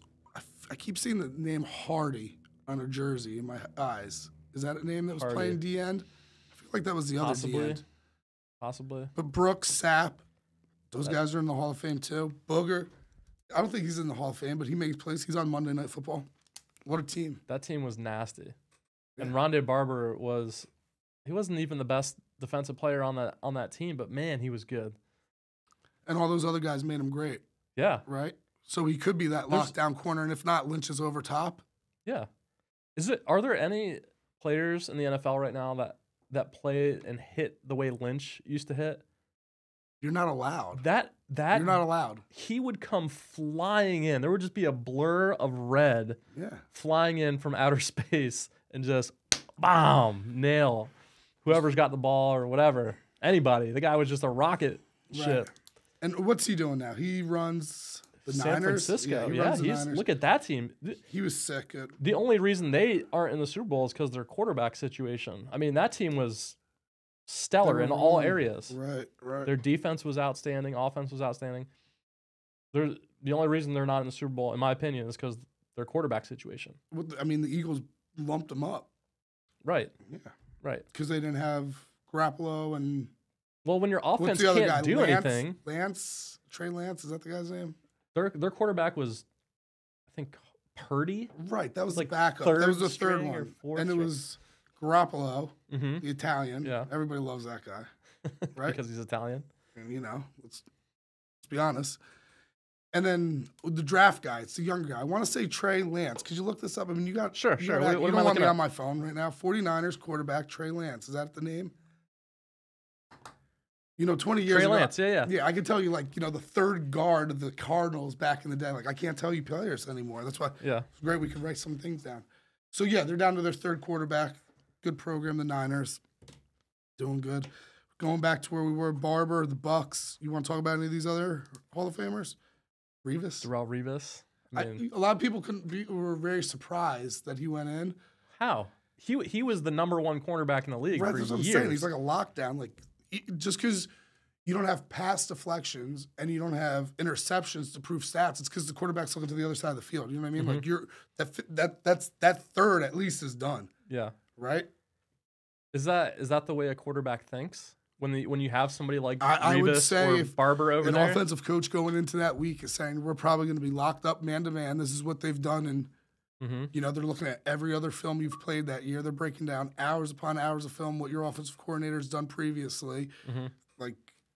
Speaker 2: I keep seeing the name Hardy on a jersey in my eyes. Is that a name that was playing D-end? I feel like that was the other D-end.
Speaker 1: Possibly.
Speaker 2: But Brooks, Sapp, those guys are in the Hall of Fame too. Booger, I don't think he's in the Hall of Fame, but he makes plays. He's on Monday Night Football. What a team.
Speaker 1: That team was nasty. Yeah. And Rondé Barber he wasn't even the best defensive player on that team, but man, he was good.
Speaker 2: And all those other guys made him great.
Speaker 1: Yeah.
Speaker 2: Right? So he could be that lockdown corner, and if not, Lynch is over top.
Speaker 1: Yeah. Are there any players in the NFL right now that play and hit the way Lynch used to hit,
Speaker 2: you're not allowed.
Speaker 1: That
Speaker 2: you're not allowed.
Speaker 1: He would come flying in. There would just be a blur of red flying in from outer space and just nail whoever's got the ball or whatever. Anybody. The guy was just a rocket ship.
Speaker 2: And what's he doing now? He runs the
Speaker 1: San
Speaker 2: Niners.
Speaker 1: Francisco.
Speaker 2: Yeah, he's
Speaker 1: Look at that team.
Speaker 2: He was sick.
Speaker 1: The only reason they aren't in the Super Bowl is because of their quarterback situation. I mean, that team was stellar in all areas.
Speaker 2: Right.
Speaker 1: Their defense was outstanding. Offense was outstanding. The only reason they're not in the Super Bowl, in my opinion, is because their quarterback situation.
Speaker 2: Well, I mean, the Eagles lumped them up.
Speaker 1: Right.
Speaker 2: Yeah.
Speaker 1: Right.
Speaker 2: Because they didn't have Garoppolo and...
Speaker 1: Well, when your offense can't do anything...
Speaker 2: Trey Lance, is that the guy's name?
Speaker 1: Their quarterback was, I think, Purdy.
Speaker 2: Right. That was
Speaker 1: like
Speaker 2: the backup. That was the third one. And it was Garoppolo, the Italian.
Speaker 1: Yeah.
Speaker 2: Everybody loves that guy. Right?
Speaker 1: Because he's Italian.
Speaker 2: And, let's be honest. And then the draft guy, it's the younger guy. I want to say Trey Lance. Could you look this up? I mean, you got...
Speaker 1: Sure.
Speaker 2: You don't want me on my phone right now. 49ers quarterback, Trey Lance. Is that the name? 20 years
Speaker 1: Trey
Speaker 2: ago.
Speaker 1: Lance, yeah.
Speaker 2: Yeah, I can tell you, the third guard of the Cardinals back in the day. Like, I can't tell you players anymore. That's why it's great we can write some things down. So, yeah, they're down to their third quarterback. Good program, the Niners. Doing good. Going back to where we were, Barber, the Bucks. You want to talk about any of these other Hall of Famers? Revis?
Speaker 1: Darrelle Revis.
Speaker 2: A lot of people were very surprised that he went in.
Speaker 1: How? He was the number one cornerback in the league for
Speaker 2: that's what
Speaker 1: years.
Speaker 2: I'm saying. He's like a lockdown. Like, just because you don't have pass deflections and you don't have interceptions to prove stats, it's because the quarterback's looking to the other side of the field. You know what I mean? Like that third at least is done.
Speaker 1: Yeah.
Speaker 2: Right?
Speaker 1: Is that the way a quarterback thinks? When you have somebody like
Speaker 2: I would
Speaker 1: Revis
Speaker 2: say
Speaker 1: or
Speaker 2: if
Speaker 1: Barber over
Speaker 2: an
Speaker 1: there,
Speaker 2: offensive coach going into that week is saying we're probably going to be locked up man to man. This is what they've done, and they're looking at every other film you've played that year. They're breaking down hours upon hours of film what your offensive coordinator has done previously,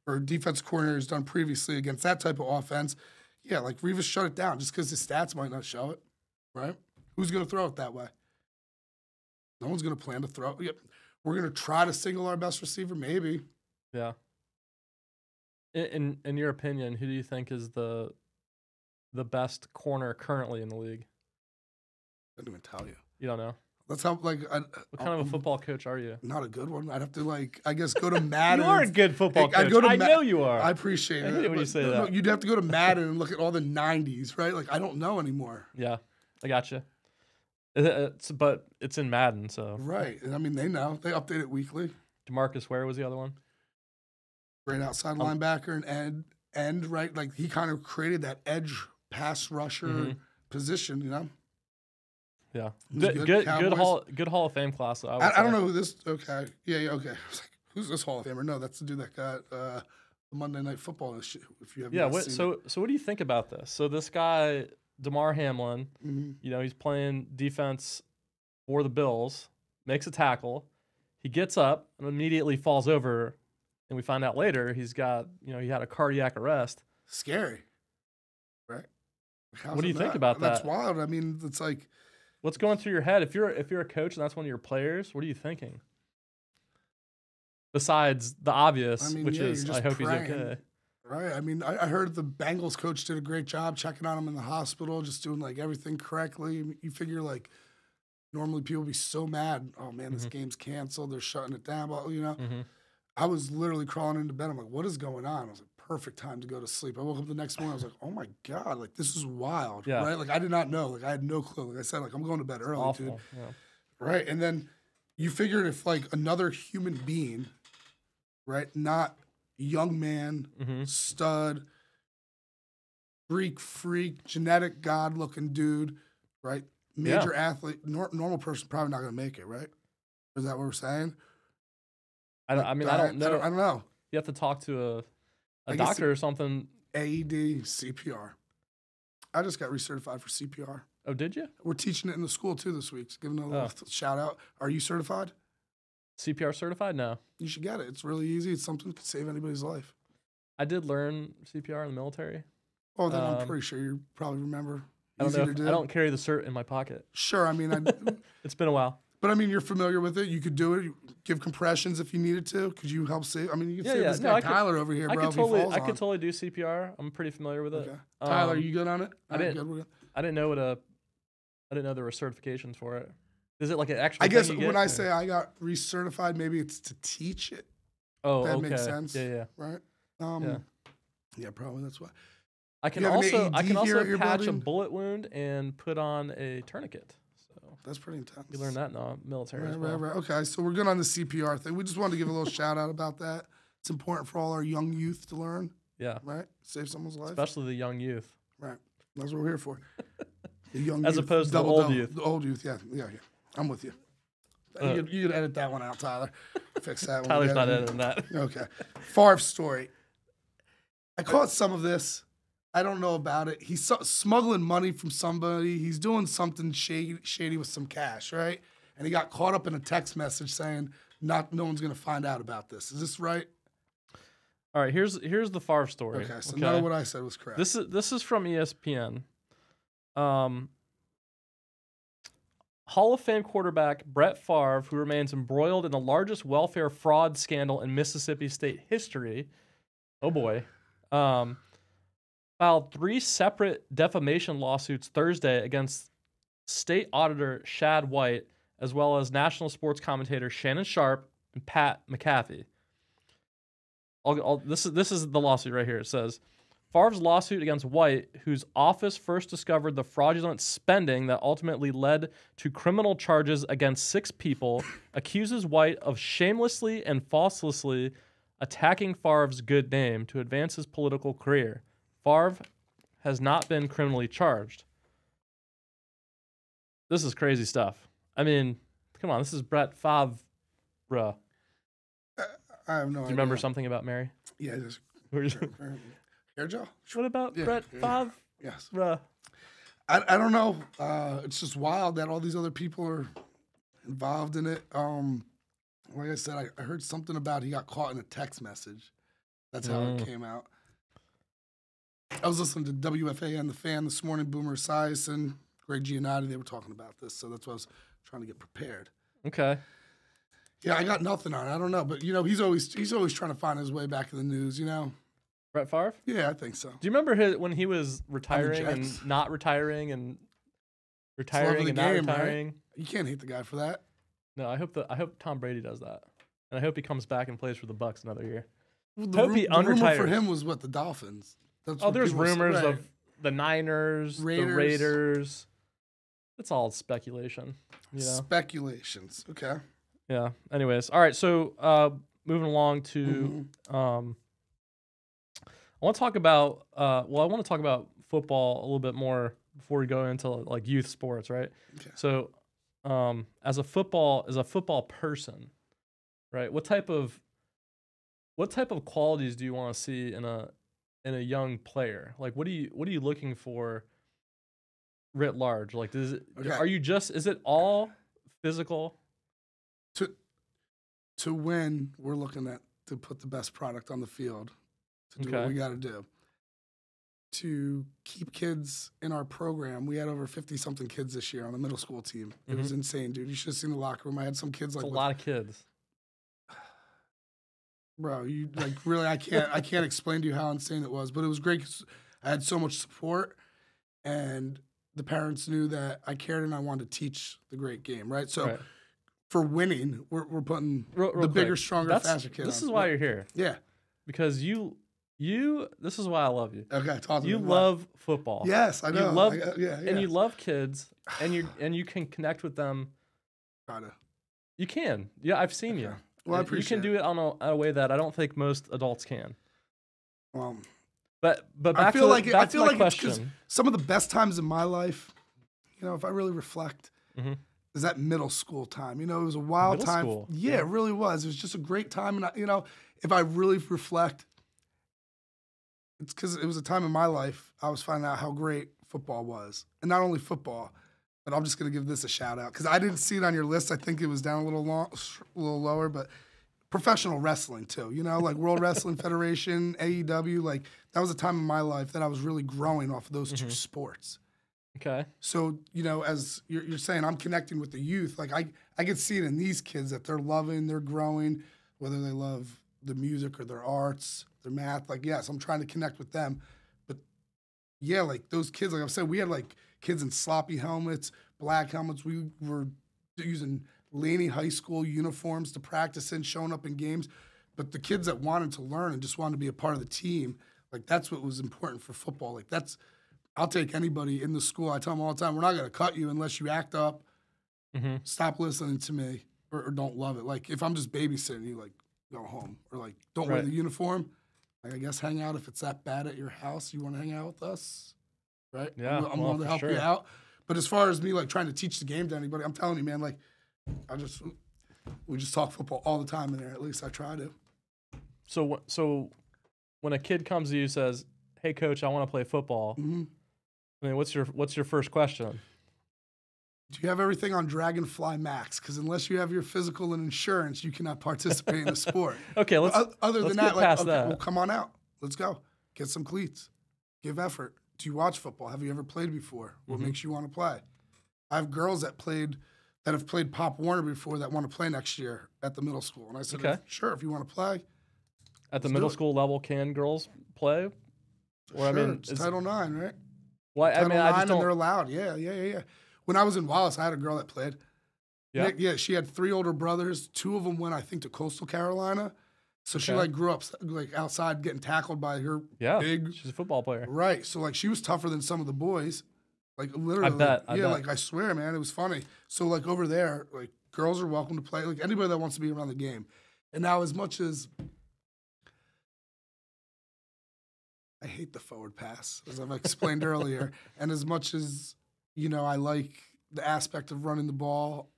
Speaker 2: or defensive coordinator has done previously against that type of offense. Yeah, like Revis shut it down just because his stats might not show it, right? Who's going to throw it that way? No one's going to plan to throw it. Yep. We're going to try to single our best receiver, maybe.
Speaker 1: Yeah. In your opinion, who do you think is the best corner currently in the league?
Speaker 2: I didn't even tell you.
Speaker 1: You don't know?
Speaker 2: That's how, what
Speaker 1: kind of a football coach are you?
Speaker 2: Not a good one. I'd have to, I guess, go to Madden.
Speaker 1: You are a good football coach. I know you are.
Speaker 2: I appreciate it.
Speaker 1: I hate when you say that.
Speaker 2: No, you'd have to go to Madden and look at all the 90s, right? Like, I don't know anymore.
Speaker 1: Yeah, I got you. But it's in Madden, so.
Speaker 2: Right. And, I mean, they know. They update it weekly.
Speaker 1: DeMarcus Ware was the other one?
Speaker 2: Great outside linebacker and end, right? Like, he kind of created that edge pass rusher position,
Speaker 1: Yeah. Good Hall of Fame class.
Speaker 2: I don't know who this. Okay. Yeah. Okay. I was like, who's this Hall of Famer? No, that's the dude that got the Monday Night Football. If you have
Speaker 1: so what do you think about this? So this guy Damar Hamlin, he's playing defense for the Bills, makes a tackle, he gets up and immediately falls over, and we find out later he's got he had a cardiac arrest.
Speaker 2: Scary, right?
Speaker 1: What do you think about that?
Speaker 2: That's wild. I mean, it's like.
Speaker 1: What's going through your head if you're a coach and that's one of your players? What are you thinking? Besides the obvious, which is I hope
Speaker 2: praying,
Speaker 1: he's okay.
Speaker 2: Right. I mean, I heard the Bengals coach did a great job checking on him in the hospital, just doing everything correctly. You figure normally people be so mad. Oh man, this game's canceled. They're shutting it down. But I was literally crawling into bed. I'm like, what is going on? I was like, perfect time to go to sleep. I woke up the next morning. I was like, oh my God, this is wild, right? Like, I did not know. I had no clue. Like I said, I'm going to bed early, dude.
Speaker 1: Yeah.
Speaker 2: Right. And then you figured if another human being, right, not young man, stud, Greek freak, genetic God-looking dude, right, major athlete, normal person probably not going to make it, right? Is that what we're saying?
Speaker 1: I don't know.
Speaker 2: I don't know.
Speaker 1: You have to talk to a doctor or something.
Speaker 2: AED, CPR. I just got recertified for CPR.
Speaker 1: Oh, did you?
Speaker 2: We're teaching it in the school too this week. So giving a little shout out. Are you certified?
Speaker 1: CPR certified? No.
Speaker 2: You should get it. It's really easy. It's something that could save anybody's life.
Speaker 1: I did learn CPR in the military.
Speaker 2: Oh, then I'm pretty sure you probably remember.
Speaker 1: I don't carry the cert in my pocket.
Speaker 2: Sure. I mean,
Speaker 1: it's been a while.
Speaker 2: But I mean, you're familiar with it. You could do it. You give compressions if you needed to. Could you help save? I mean, you could save this guy Tyler over here, bro.
Speaker 1: I could totally do CPR. I'm pretty familiar with it.
Speaker 2: Okay. Tyler, are you good on it?
Speaker 1: I didn't know there were certifications for it. Is it like an actual?
Speaker 2: I guess when I say I got recertified, maybe it's to teach it.
Speaker 1: Oh,
Speaker 2: that
Speaker 1: okay.
Speaker 2: makes sense.
Speaker 1: Yeah.
Speaker 2: Right. Yeah, probably that's why.
Speaker 1: I can also patch a bullet wound and put on a tourniquet. So
Speaker 2: that's pretty intense.
Speaker 1: You learn that in the military as well.
Speaker 2: Right. Okay, so we're good on the CPR thing. We just wanted to give a little shout out about that. It's important for all our young youth to learn.
Speaker 1: Yeah.
Speaker 2: Right. Save someone's life.
Speaker 1: Especially the young youth.
Speaker 2: Right. That's what we're here for. The young
Speaker 1: as
Speaker 2: youth,
Speaker 1: opposed to the old youth.
Speaker 2: The old youth. Yeah. I'm with you. You can edit that one out, Tyler. Fix that one.
Speaker 1: Tyler's not editing that.
Speaker 2: Okay. Favre story. I caught some of this. I don't know about it. He's smuggling money from somebody. He's doing something shady with some cash, right? And he got caught up in a text message saying no one's going to find out about this. Is this right?
Speaker 1: All right, here's the Favre story.
Speaker 2: Okay, so none of what I said was correct.
Speaker 1: This is from ESPN. Hall of Fame quarterback Brett Favre, who remains embroiled in the largest welfare fraud scandal in Mississippi State history. Oh boy. Filed 3 separate defamation lawsuits Thursday against state auditor Shad White, as well as national sports commentator Shannon Sharpe and Pat McAfee. This is the lawsuit right here. It says, Favre's lawsuit against White, whose office first discovered the fraudulent spending that ultimately led to criminal charges against 6 people, accuses White of shamelessly and falsely attacking Favre's good name to advance his political career. Favre has not been criminally charged. This is crazy stuff. I mean, come on, this is Brett Favre.
Speaker 2: I have no idea.
Speaker 1: Do you remember something about Mary?
Speaker 2: Yeah, just hair gel.
Speaker 1: What about Brett Favre?
Speaker 2: Yes. I don't know. It's just wild that all these other people are involved in it. Like I said, I heard something about he got caught in a text message. That's how it came out. I was listening to WFAN The Fan this morning. Boomer Esiason, Greg Giannotti, they were talking about this, so that's why I was trying to get prepared.
Speaker 1: Okay.
Speaker 2: Yeah, I got nothing on it. I don't know, but he's always trying to find his way back in the news.
Speaker 1: Brett Favre?
Speaker 2: Yeah, I think so.
Speaker 1: Do you remember when he was retiring and not retiring and retiring and not retiring?
Speaker 2: Right? You can't hate the guy for that.
Speaker 1: No, I hope Tom Brady does that, and I hope he comes back and plays for the Bucs another year.
Speaker 2: Well, the rumor for him was the Dolphins.
Speaker 1: There's rumors of the Niners, the Raiders. It's all speculation.
Speaker 2: Speculations. Okay.
Speaker 1: Yeah. Anyways, all right. So moving along to, I want to talk about. I want to talk about football a little bit more before we go into like youth sports, right?
Speaker 2: Okay.
Speaker 1: So, as a football person, right? What type of qualities do you want to see in a young player? Like, what are you looking for writ large? Like, is it all physical?
Speaker 2: To win, we're looking to put the best product on the field, to do what we got to do. To keep kids in our program, we had over 50-something kids this year on the middle school team. It was insane, dude. You should have seen the locker room. I had some kids
Speaker 1: a lot of kids.
Speaker 2: Bro, you really, I can't explain to you how insane it was, but it was great 'cause I had so much support, and the parents knew that I cared and I wanted to teach the great game, right? So for winning, we're putting the bigger, stronger, faster kids.
Speaker 1: This is why you're here.
Speaker 2: Yeah.
Speaker 1: Because this is why I love you.
Speaker 2: Okay, talk to me.
Speaker 1: You love football.
Speaker 2: Yes, I know.
Speaker 1: And you love kids, and you can connect with them. You can. Yeah, I've seen you.
Speaker 2: Well, I appreciate
Speaker 1: you can do it on a way that I don't think most adults can. But
Speaker 2: I feel like
Speaker 1: question.
Speaker 2: It's some of the best times in my life, if I really reflect, is that middle school time. It was a wild time.
Speaker 1: School.
Speaker 2: Yeah, it really was. It was just a great time. And, if I really reflect, it's because it was a time in my life I was finding out how great football was. And not only football, but I'm just going to give this a shout out because I didn't see it on your list. I think it was down a little lower, but professional wrestling too, like World Wrestling Federation, AEW, like that was a time in my life that I was really growing off of those two sports.
Speaker 1: Okay.
Speaker 2: So, as you're saying, I'm connecting with the youth. Like I can see it in these kids that they're loving, they're growing, whether they love the music or their arts, their math. Like, yes, I'm trying to connect with them. But yeah, like those kids, like I said, we had like kids in sloppy helmets, black helmets. We were using Laney High School uniforms to practice in, showing up in games. But the kids that wanted to learn and just wanted to be a part of the team, like that's what was important for football. Like I'll take anybody in the school. I tell them all the time, we're not going to cut you unless you act up, stop listening to me, or don't love it. Like if I'm just babysitting you, like go home, or like don't wear the uniform. Like I guess hang out if it's that bad at your house. You want to hang out with us, right?
Speaker 1: Yeah,
Speaker 2: I'm willing to help you out. But as far as me like trying to teach the game to anybody, I'm telling you, man, like we just talk football all the time in there. At least I try to.
Speaker 1: So when a kid comes to you and says, "Hey, coach, I want to play football," I mean, what's your first question?
Speaker 2: Do you have everything on Dragonfly Max? Because unless you have your physical and insurance, you cannot participate in the sport.
Speaker 1: Okay,
Speaker 2: other than that,
Speaker 1: past
Speaker 2: okay,
Speaker 1: that.
Speaker 2: well, come on out. Let's go. Get some cleats. Give effort. Do you watch football? Have you ever played before? What makes you want to play? I have girls that have played Pop Warner before that want to play next year at the middle school. And I said,
Speaker 1: okay,
Speaker 2: sure, if you want to play.
Speaker 1: At the middle school level, can girls play? Or
Speaker 2: sure,
Speaker 1: I mean,
Speaker 2: it's Title IX, right?
Speaker 1: Well,
Speaker 2: Title IX,
Speaker 1: I just don't.
Speaker 2: And they're allowed. Yeah. When I was in Wallace, I had a girl that played. Yeah, she had 3 older brothers. 2 of them went, I think, to Coastal Carolina. So she like grew up like outside getting tackled by her big.
Speaker 1: She's a football player.
Speaker 2: Right. So like she was tougher than some of the boys. Like literally.
Speaker 1: I bet.
Speaker 2: Like I swear, man, it was funny. So like over there, like girls are welcome to play. Like anybody that wants to be around the game. And now as much as I hate the forward pass, as I've explained earlier, and as much as, I like the aspect of running the ball,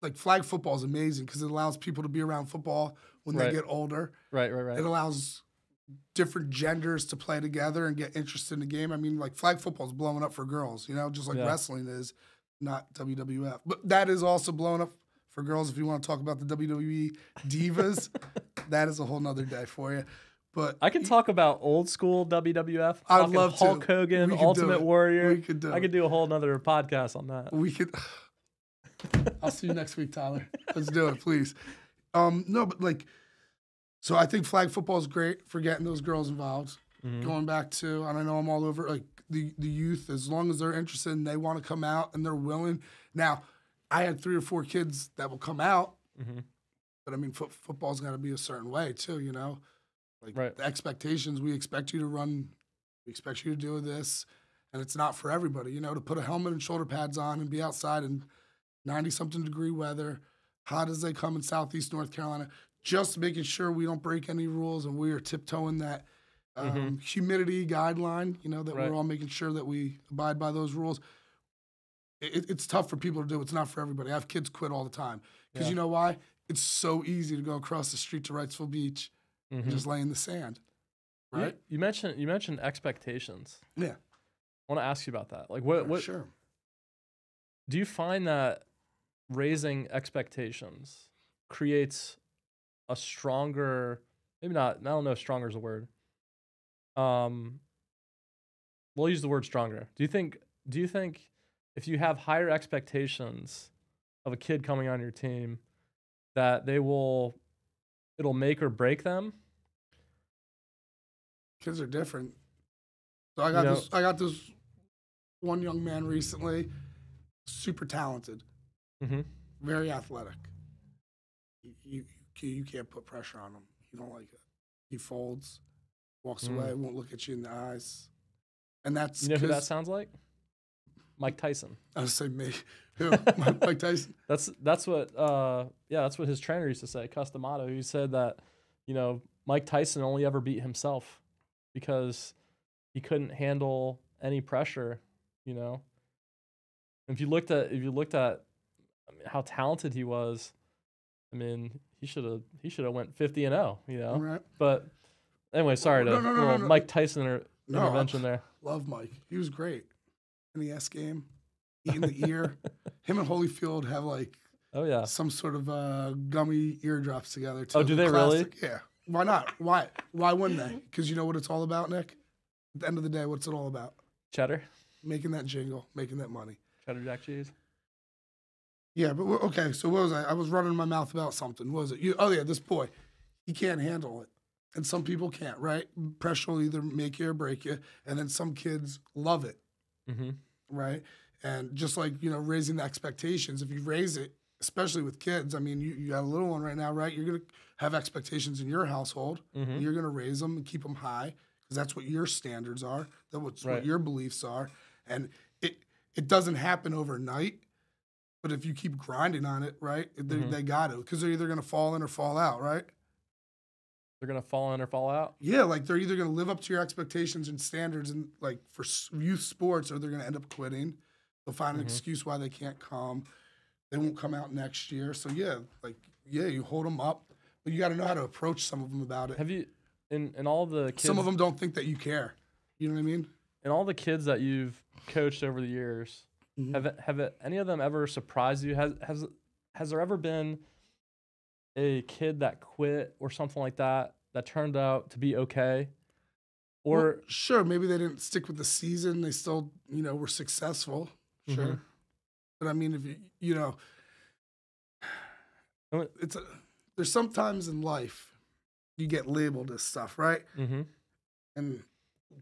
Speaker 2: like flag football is amazing because it allows people to be around football when they get older.
Speaker 1: Right.
Speaker 2: It allows different genders to play together and get interested in the game. I mean, like flag football is blowing up for girls, just like wrestling is, not WWF. But that is also blowing up for girls if you want to talk about the WWE divas. That is a whole nother day for you. But
Speaker 1: I can talk about old school WWF.
Speaker 2: I'd love to.
Speaker 1: Hulk Hogan, Ultimate Warrior.
Speaker 2: We could do it.
Speaker 1: I could do a whole nother podcast on that.
Speaker 2: We could. I'll see you next week, Tyler. Let's do it, please. No, but like, so I think flag football is great for getting those girls involved. Going back to, and I know I'm all over, like the youth, as long as they're interested and they want to come out and they're willing. Now, I had 3 or 4 kids that will come out, but I mean, football's got to be a certain way too, Like the expectations, we expect you to run, we expect you to do this, and it's not for everybody, to put a helmet and shoulder pads on and be outside in 90-something degree weather, hot as they come in Southeast North Carolina, just making sure we don't break any rules and we are tiptoeing that humidity guideline, that we're all making sure that we abide by those rules. It's tough for people to do. It's not for everybody. I have kids quit all the time because you know why? It's so easy to go across the street to Wrightsville Beach and just lay in the sand, right?
Speaker 1: You mentioned expectations.
Speaker 2: Yeah,
Speaker 1: I want to ask you about that. Like, what?
Speaker 2: Sure.
Speaker 1: Do you find that raising expectations creates a stronger, maybe not, I don't know if stronger is a word. We'll use the word stronger. Do you think if you have higher expectations of a kid coming on your team that it'll make or break them?
Speaker 2: Kids are different. So I got this one young man recently, super talented, very athletic. You can't put pressure on him. You don't like it. He folds, walks away, won't look at you in the eyes. And that's
Speaker 1: who that sounds like? Mike Tyson.
Speaker 2: I was saying me. Who? Mike Tyson.
Speaker 1: That's what his trainer used to say, Customato. He said that, Mike Tyson only ever beat himself because he couldn't handle any pressure, If you looked at how talented he was, I mean, he should have went 50-0,
Speaker 2: Right.
Speaker 1: But anyway, sorry to Mike Tyson intervention there.
Speaker 2: Love Mike. He was great. NES game, eating the ear. Him and Holyfield have some sort of gummy eardrops together too.
Speaker 1: Oh, do they
Speaker 2: classic.
Speaker 1: really?
Speaker 2: Yeah. Why not? Why wouldn't they? Because you know what it's all about, Nick? At the end of the day, what's it all about?
Speaker 1: Cheddar.
Speaker 2: making that jingle, making that money.
Speaker 1: Cheddar jack cheese.
Speaker 2: Yeah, but okay. So what was I? I was running my mouth about something. What was it? Oh yeah, this boy, he can't handle it, and some people can't. Right? Pressure will either make you or break you, and then some kids love it.
Speaker 1: Mm-hmm.
Speaker 2: Right? And just like raising the expectations. If you raise it, especially with kids, I mean, you got a little one right now, right? You're gonna have expectations in your household.
Speaker 1: Mm-hmm.
Speaker 2: And you're gonna raise them and keep them high because that's what your standards are. That's
Speaker 1: Right.
Speaker 2: what your beliefs are, and it doesn't happen overnight. But if you keep grinding on it, right, they got to, because they're either going to fall in or fall out, right?
Speaker 1: They're going to fall in or fall out?
Speaker 2: Yeah, like they're either going to live up to your expectations and standards and like for youth sports, or they're going to end up quitting. They'll find an excuse why they can't come. They won't come out next year. So yeah, you hold them up, but you got to know how to approach some of them about it.
Speaker 1: Have you, in all the kids?
Speaker 2: Some of them don't think that you care. You know what I mean?
Speaker 1: In all the kids that you've coached over the years, have any of them ever surprised you? Has there ever been a kid that quit or something like that turned out to be okay? Or
Speaker 2: well, sure, maybe they didn't stick with the season. They still, were successful. Sure, but I mean, if there's sometimes in life you get labeled as stuff, right?
Speaker 1: Mm-hmm.
Speaker 2: And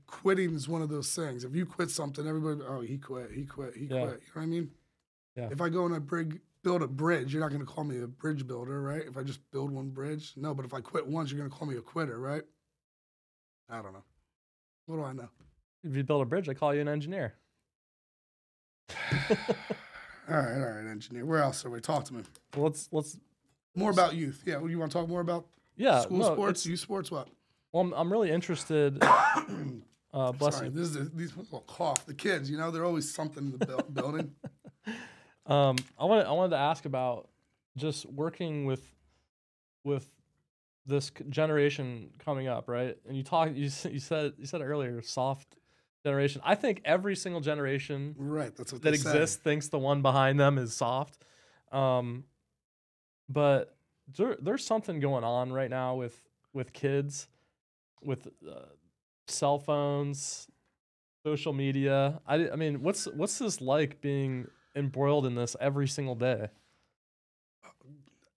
Speaker 2: quitting is one of those things. If you quit something, everybody, oh, he quit. You know what I mean?
Speaker 1: Yeah.
Speaker 2: If I go and build a bridge, you're not going to call me a bridge builder, right? If I just build one bridge, no. But if I quit once, you're going to call me a quitter, right? I don't know. What do I know?
Speaker 1: If you build a bridge, I call you an engineer.
Speaker 2: All right, engineer. Where else are we? Talk to me.
Speaker 1: Well, let's
Speaker 2: more about youth. Yeah, you want to talk more about school sports, youth sports, what?
Speaker 1: Well, I'm really interested. Bless
Speaker 2: Sorry,
Speaker 1: you.
Speaker 2: These little cough. The kids, they're always something in the building.
Speaker 1: I wanted to ask about just working with this generation coming up, right? And you said earlier, soft generation. I think every single generation
Speaker 2: right, that's what
Speaker 1: that exists thinks the one behind them is soft. But there's something going on right now with kids, with cell phones, social media. I mean, what's this like being embroiled in this every single day?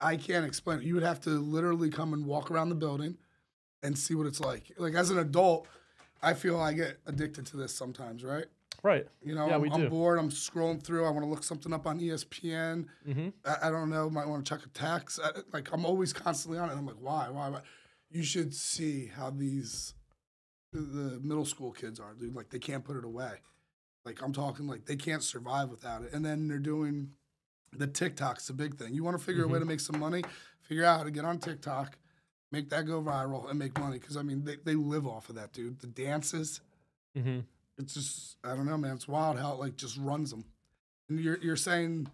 Speaker 2: I can't explain it. You would have to literally come and walk around the building and see what it's like. Like as an adult, I feel I get addicted to this sometimes, right?
Speaker 1: Right.
Speaker 2: I'm bored. I'm scrolling through. I want to look something up on ESPN.
Speaker 1: Mm-hmm.
Speaker 2: I don't know. Might want to check a text. I'm always constantly on it. And I'm like, why? You should see how the middle school kids are, dude. Like they can't put it away. Like I'm talking like they can't survive without it. And then they're doing the TikTok's the big thing. You want to figure a way to make some money, figure out how to get on TikTok, make that go viral, and make money. Because, I mean, they live off of that, dude. The dances, it's just, I don't know, man. It's wild how it, like, just runs them. And you're saying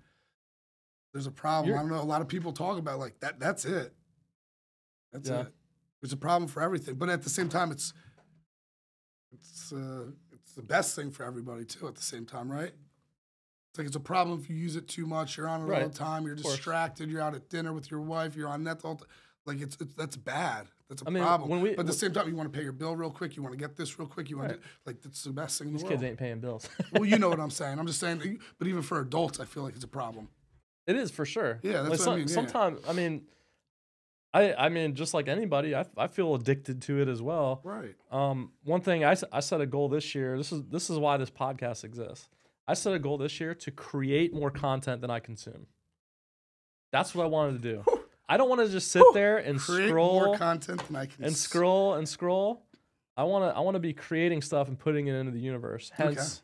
Speaker 2: there's a problem. I don't know. A lot of people talk about, like, that's it. That's it. There's a problem for everything. But at the same time, it's the best thing for everybody, too, at the same time, right? It's like it's a problem if you use it too much. You're on it all the time. You're distracted. You're out at dinner with your wife. You're on that all the like that's bad. That's a problem. But at the same time, you want to pay your bill real quick. You want to get this real quick. You want to like that's the best thing in the world.
Speaker 1: These kids ain't paying bills.
Speaker 2: Well, you know what I'm saying. I'm just saying. But even for adults, I feel like it's a problem.
Speaker 1: It is for sure.
Speaker 2: Yeah, that's what I mean.
Speaker 1: Sometimes, I mean, just like anybody, I feel addicted to it as well.
Speaker 2: Right.
Speaker 1: One thing I set a goal this year. This is why this podcast exists. I set a goal this year to create more content than I consume. That's what I wanted to do. I don't want to just sit there and
Speaker 2: create
Speaker 1: scroll
Speaker 2: more content than I can
Speaker 1: and scroll and scroll. I want to be creating stuff and putting it into the universe. Hence,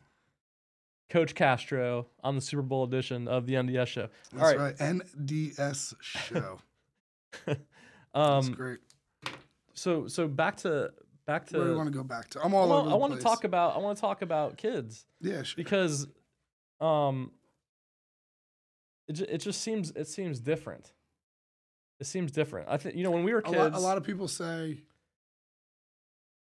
Speaker 1: Coach Castro on the Super Bowl edition of the NDS show.
Speaker 2: That's right. NDS show. That's great.
Speaker 1: So back to. Where
Speaker 2: do you want to go back to? I'm all over the place.
Speaker 1: I want to talk about kids.
Speaker 2: Yeah, sure.
Speaker 1: Because, it seems different. It seems different. I think when we were kids,
Speaker 2: a lot of people say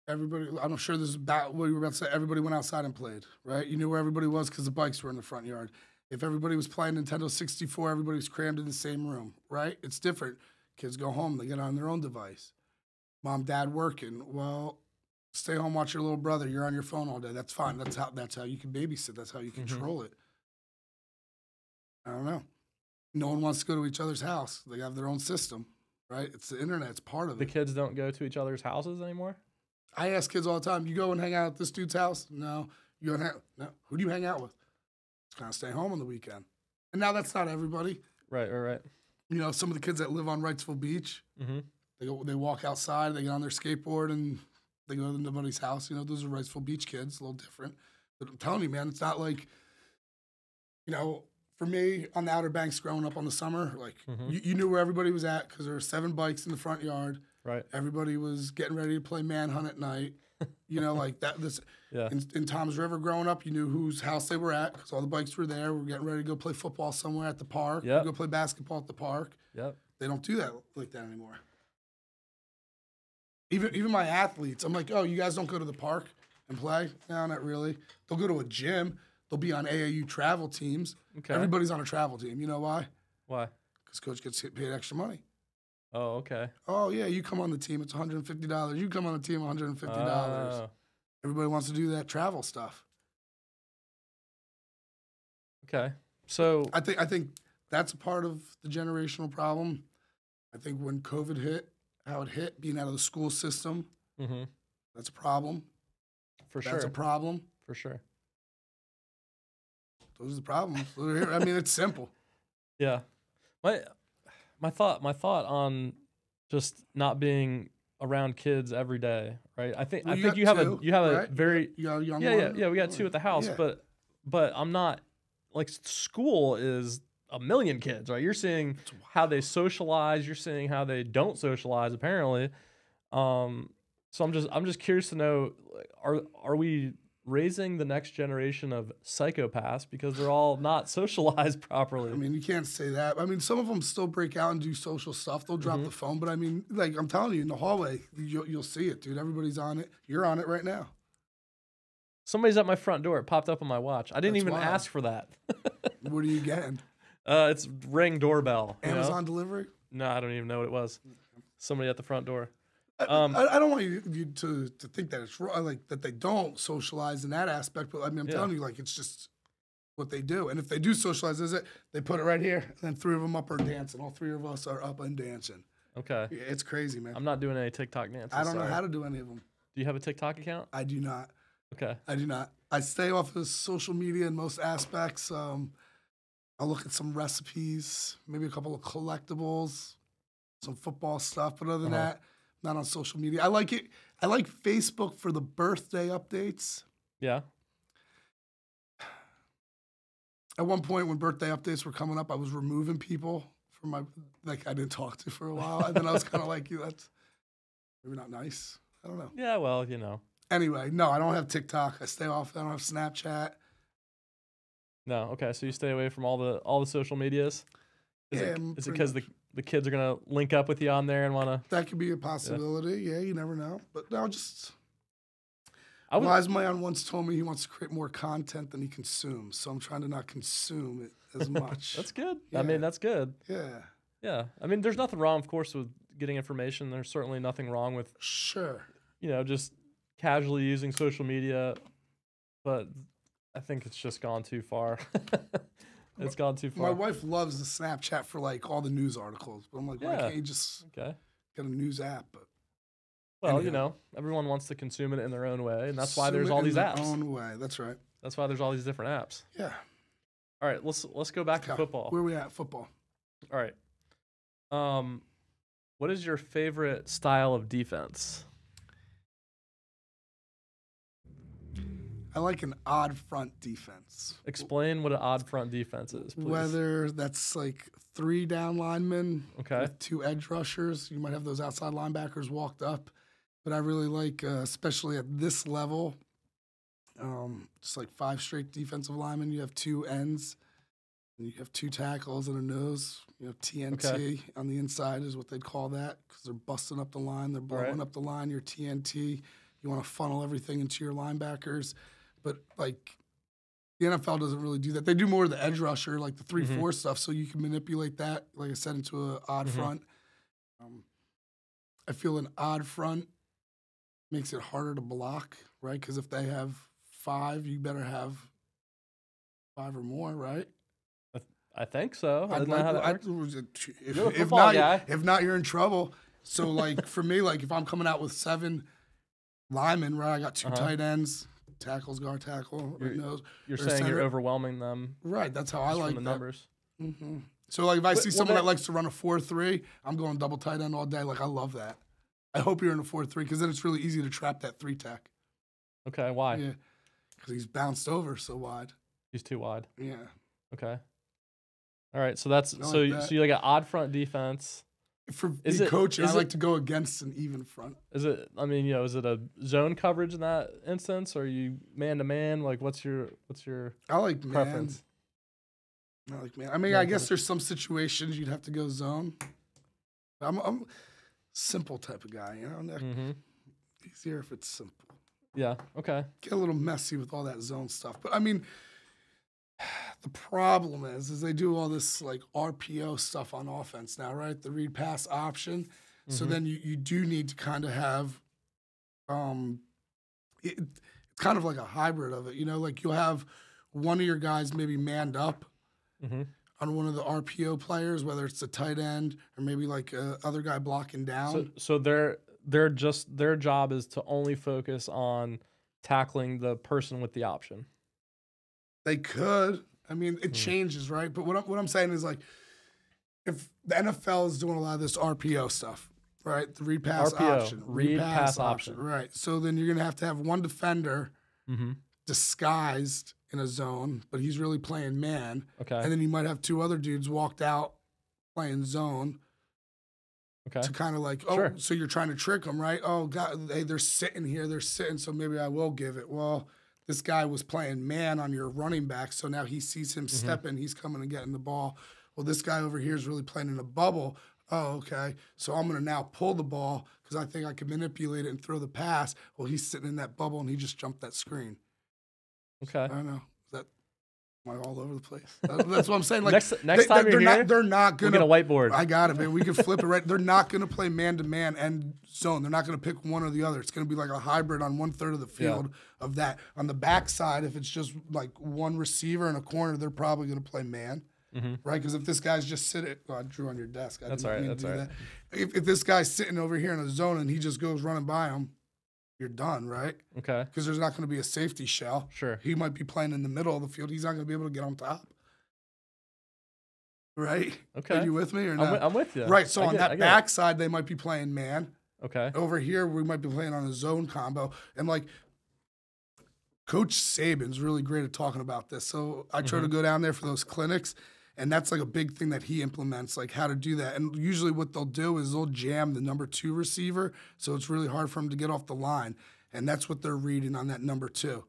Speaker 2: everybody. I'm sure this is about what you were about to say. Everybody went outside and played, right? You knew where everybody was because the bikes were in the front yard. If everybody was playing Nintendo 64, everybody was crammed in the same room, right? It's different. Kids go home, they get on their own device. Mom, dad working. Well, Stay home, watch your little brother. You're on your phone all day. That's fine. That's how you can babysit. That's how you control it. I don't know. No one wants to go to each other's house. They have their own system, right? It's the internet. It's part of it.
Speaker 1: The kids don't go to each other's houses anymore?
Speaker 2: I ask kids all the time, you go and hang out at this dude's house? No. You go and no. Who do you hang out with? Just kind of stay home on the weekend. And now that's not everybody.
Speaker 1: Right.
Speaker 2: You know, some of the kids that live on Wrightsville Beach, they walk outside, they get on their skateboard, and they go to somebody's house. You know, those are Wrightsville Beach kids, a little different. But I'm telling you, man, it's not like, you know, for me, on the Outer Banks growing up on the summer, like, you knew where everybody was at because there were 7 bikes in the front yard.
Speaker 1: Right.
Speaker 2: Everybody was getting ready to play manhunt at night. You know, like that. In Tom's River growing up, you knew whose house they were at because all the bikes were there. We're getting ready to go play football somewhere at the park.
Speaker 1: Yep.
Speaker 2: Go play basketball at the park.
Speaker 1: Yep.
Speaker 2: They don't do that like that anymore. Even my athletes, I'm like, oh, you guys don't go to the park and play? No, not really. They'll go to a gym. They'll be on AAU travel teams. Okay. Everybody's on a travel team. You know why?
Speaker 1: Why?
Speaker 2: Because coach gets paid extra money.
Speaker 1: Oh, okay.
Speaker 2: Oh, yeah, you come on the team, it's $150. You come on the team, $150. Everybody wants to do that travel stuff.
Speaker 1: Okay. So
Speaker 2: I think that's a part of the generational problem. I think when COVID hit, how it hit, being out of the school system, that's a problem.
Speaker 1: For sure.
Speaker 2: That's a problem.
Speaker 1: For sure.
Speaker 2: Those are the problems. I mean, it's simple.
Speaker 1: Yeah. My thought on just not being around kids every day, right? I think you have a very
Speaker 2: you got a young
Speaker 1: one? Yeah, we got 2 at the house, but I'm not like school is a million kids, right? You're seeing how they socialize, you're seeing how they don't socialize apparently. So I'm just curious to know, are we raising the next generation of psychopaths because they're all not socialized properly?
Speaker 2: I mean, you can't say that. I mean, some of them still break out and do social stuff. They'll drop the phone, but I mean, like I'm telling you, in the hallway, you'll see it, dude. Everybody's on it. You're on it right now.
Speaker 1: Somebody's at my front door. It popped up on my watch. I didn't even ask for that.
Speaker 2: What are you getting?
Speaker 1: It's Ring doorbell.
Speaker 2: Amazon delivery?
Speaker 1: No, I don't even know what it was. Somebody at the front door.
Speaker 2: I don't want you to think that it's wrong, like that they don't socialize in that aspect, but I mean, I'm telling you, like, it's just what they do. And if they do socialize, they put it right here, and then 3 of them up are dancing. All 3 of us are up and dancing.
Speaker 1: Okay.
Speaker 2: Yeah, it's crazy, man.
Speaker 1: I'm not doing any TikTok dances.
Speaker 2: I don't know how to do any of them.
Speaker 1: Do you have a TikTok account?
Speaker 2: I do not.
Speaker 1: Okay.
Speaker 2: I do not. I stay off of social media in most aspects. I'll look at some recipes, maybe a couple of collectibles, some football stuff, but other than that, not on social media. I like it. I like Facebook for the birthday updates.
Speaker 1: Yeah.
Speaker 2: At one point when birthday updates were coming up, I was removing people from my, like, I didn't talk to for a while. And then I was kind of like, that's maybe not nice. I don't know.
Speaker 1: Yeah, well, you know.
Speaker 2: Anyway, no, I don't have TikTok. I stay off. I don't have Snapchat.
Speaker 1: No, okay. So you stay away from all the social medias? Is it because the kids are going to link up with you on there and want to?
Speaker 2: That could be a possibility. Yeah, you never know. But no, wise man once told me he wants to create more content than he consumes. So I'm trying to not consume it as much.
Speaker 1: That's good.
Speaker 2: Yeah.
Speaker 1: I mean, that's good.
Speaker 2: Yeah.
Speaker 1: Yeah. I mean, there's nothing wrong, of course, with getting information. There's certainly nothing wrong with, just casually using social media. But I think it's just gone too far. It's gone too far.
Speaker 2: My wife loves the Snapchat for like all the news articles, but I'm like, why can't you just get a news app? But
Speaker 1: well, everyone wants to consume it in their own way, and that's why there's all these apps.
Speaker 2: Own way, that's right.
Speaker 1: That's why there's all these different apps.
Speaker 2: Yeah.
Speaker 1: All right, let's go back to football.
Speaker 2: Where are we at? Football.
Speaker 1: All right. What is your favorite style of defense?
Speaker 2: I like an odd front defense.
Speaker 1: Explain what an odd front defense is, please.
Speaker 2: Whether that's like 3 down linemen with 2 edge rushers. You might have those outside linebackers walked up. But I really like, especially at this level, just like 5 straight defensive linemen. You have 2 ends, and you have 2 tackles and a nose. You have TNT on the inside is what they'd call that because they're busting up the line. They're blowing up the line. Your TNT. You want to funnel everything into your linebackers. But, like, the NFL doesn't really do that. They do more of the edge rusher, like the 3-4 stuff, so you can manipulate that, like I said, into an odd front. I feel an odd front makes it harder to block, right? Because if they have 5, you better have 5 or more, right?
Speaker 1: I think so.
Speaker 2: I'd
Speaker 1: Isn't that how that
Speaker 2: like,
Speaker 1: works?
Speaker 2: if,
Speaker 1: You're a
Speaker 2: if
Speaker 1: football
Speaker 2: not,
Speaker 1: guy.
Speaker 2: if not, you're in trouble. So, like, for me, like, if I'm coming out with 7 linemen, right, I got 2 tight ends, tackles, guard, tackle,
Speaker 1: You're saying you're overwhelming them.
Speaker 2: Right, that's how I like
Speaker 1: the numbers.
Speaker 2: Mm-hmm. So, like, if I see someone that likes to run a 4-3, I'm going double tight end all day. Like, I love that. I hope you're in a 4-3 because then it's really easy to trap that 3 tech.
Speaker 1: Okay, why?
Speaker 2: Yeah, because he's bounced over so wide.
Speaker 1: He's too wide.
Speaker 2: Yeah.
Speaker 1: Okay. All right, so that's
Speaker 2: so
Speaker 1: you like an odd front defense.
Speaker 2: For coaching, I like to go against an even front.
Speaker 1: Is it? I mean, is it a zone coverage in that instance, or are you man to man? Like, what's your
Speaker 2: I like
Speaker 1: preference?
Speaker 2: Man. I like man. I mean, I guess there's some situations you'd have to go zone. I'm a simple type of guy, Easier if it's simple.
Speaker 1: Yeah. Okay.
Speaker 2: Get a little messy with all that zone stuff, but I mean. The problem is they do all this like RPO stuff on offense now, right? The read pass option. Mm-hmm. So then you do need to kind of have, it's kind of like a hybrid of it, like you'll have one of your guys maybe manned up on one of the RPO players, whether it's a tight end or maybe like other guy blocking down.
Speaker 1: So their job is to only focus on tackling the person with the option.
Speaker 2: They could. I mean, it changes, right? But what I'm saying is, like, if the NFL is doing a lot of this RPO stuff, right? The read pass option.
Speaker 1: Read pass option.
Speaker 2: Right. So then you're going to have one defender disguised in a zone, but he's really playing man.
Speaker 1: Okay.
Speaker 2: And then you might have 2 other dudes walked out playing zone.
Speaker 1: Okay.
Speaker 2: To kind of like, so you're trying to trick them, right? Oh, God, they're sitting here. They're sitting, so maybe I will give it. Well, this guy was playing man on your running back, so now he sees him stepping. He's coming and getting the ball. Well, this guy over here is really playing in a bubble. Oh, okay. So I'm going to now pull the ball because I think I can manipulate it and throw the pass. Well, he's sitting in that bubble, and he just jumped that screen.
Speaker 1: Okay.
Speaker 2: I don't know. Am I all over the place? That's what I'm saying. Like
Speaker 1: next time you're here,
Speaker 2: they're not going to
Speaker 1: get a whiteboard.
Speaker 2: I got it, man. We can flip it right. They're not going to play man-to-man and zone. They're not going to pick one or the other. It's going to be like a hybrid on 1/3 of the field of that. On the backside, if it's just like one receiver in a corner, they're probably going to play man, right? Because if this guy's just sitting, I drew on your desk.
Speaker 1: That's all right. That's all right.
Speaker 2: If this guy's sitting over here in a zone and he just goes running by him, you're done, right?
Speaker 1: Okay.
Speaker 2: Because there's not going to be a safety shell.
Speaker 1: Sure.
Speaker 2: He might be playing in the middle of the field. He's not going to be able to get on top. Right?
Speaker 1: Okay.
Speaker 2: Are you with me or not?
Speaker 1: I'm with you.
Speaker 2: Right. So on that backside, they might be playing man.
Speaker 1: Okay.
Speaker 2: Over here, we might be playing on a zone combo. And like, Coach Saban's really great at talking about this. So I try to go down there for those clinics. And that's like a big thing that he implements, like how to do that. And usually what they'll do is they'll jam the number 2 receiver, so it's really hard for him to get off the line. And that's what they're reading on that number 2.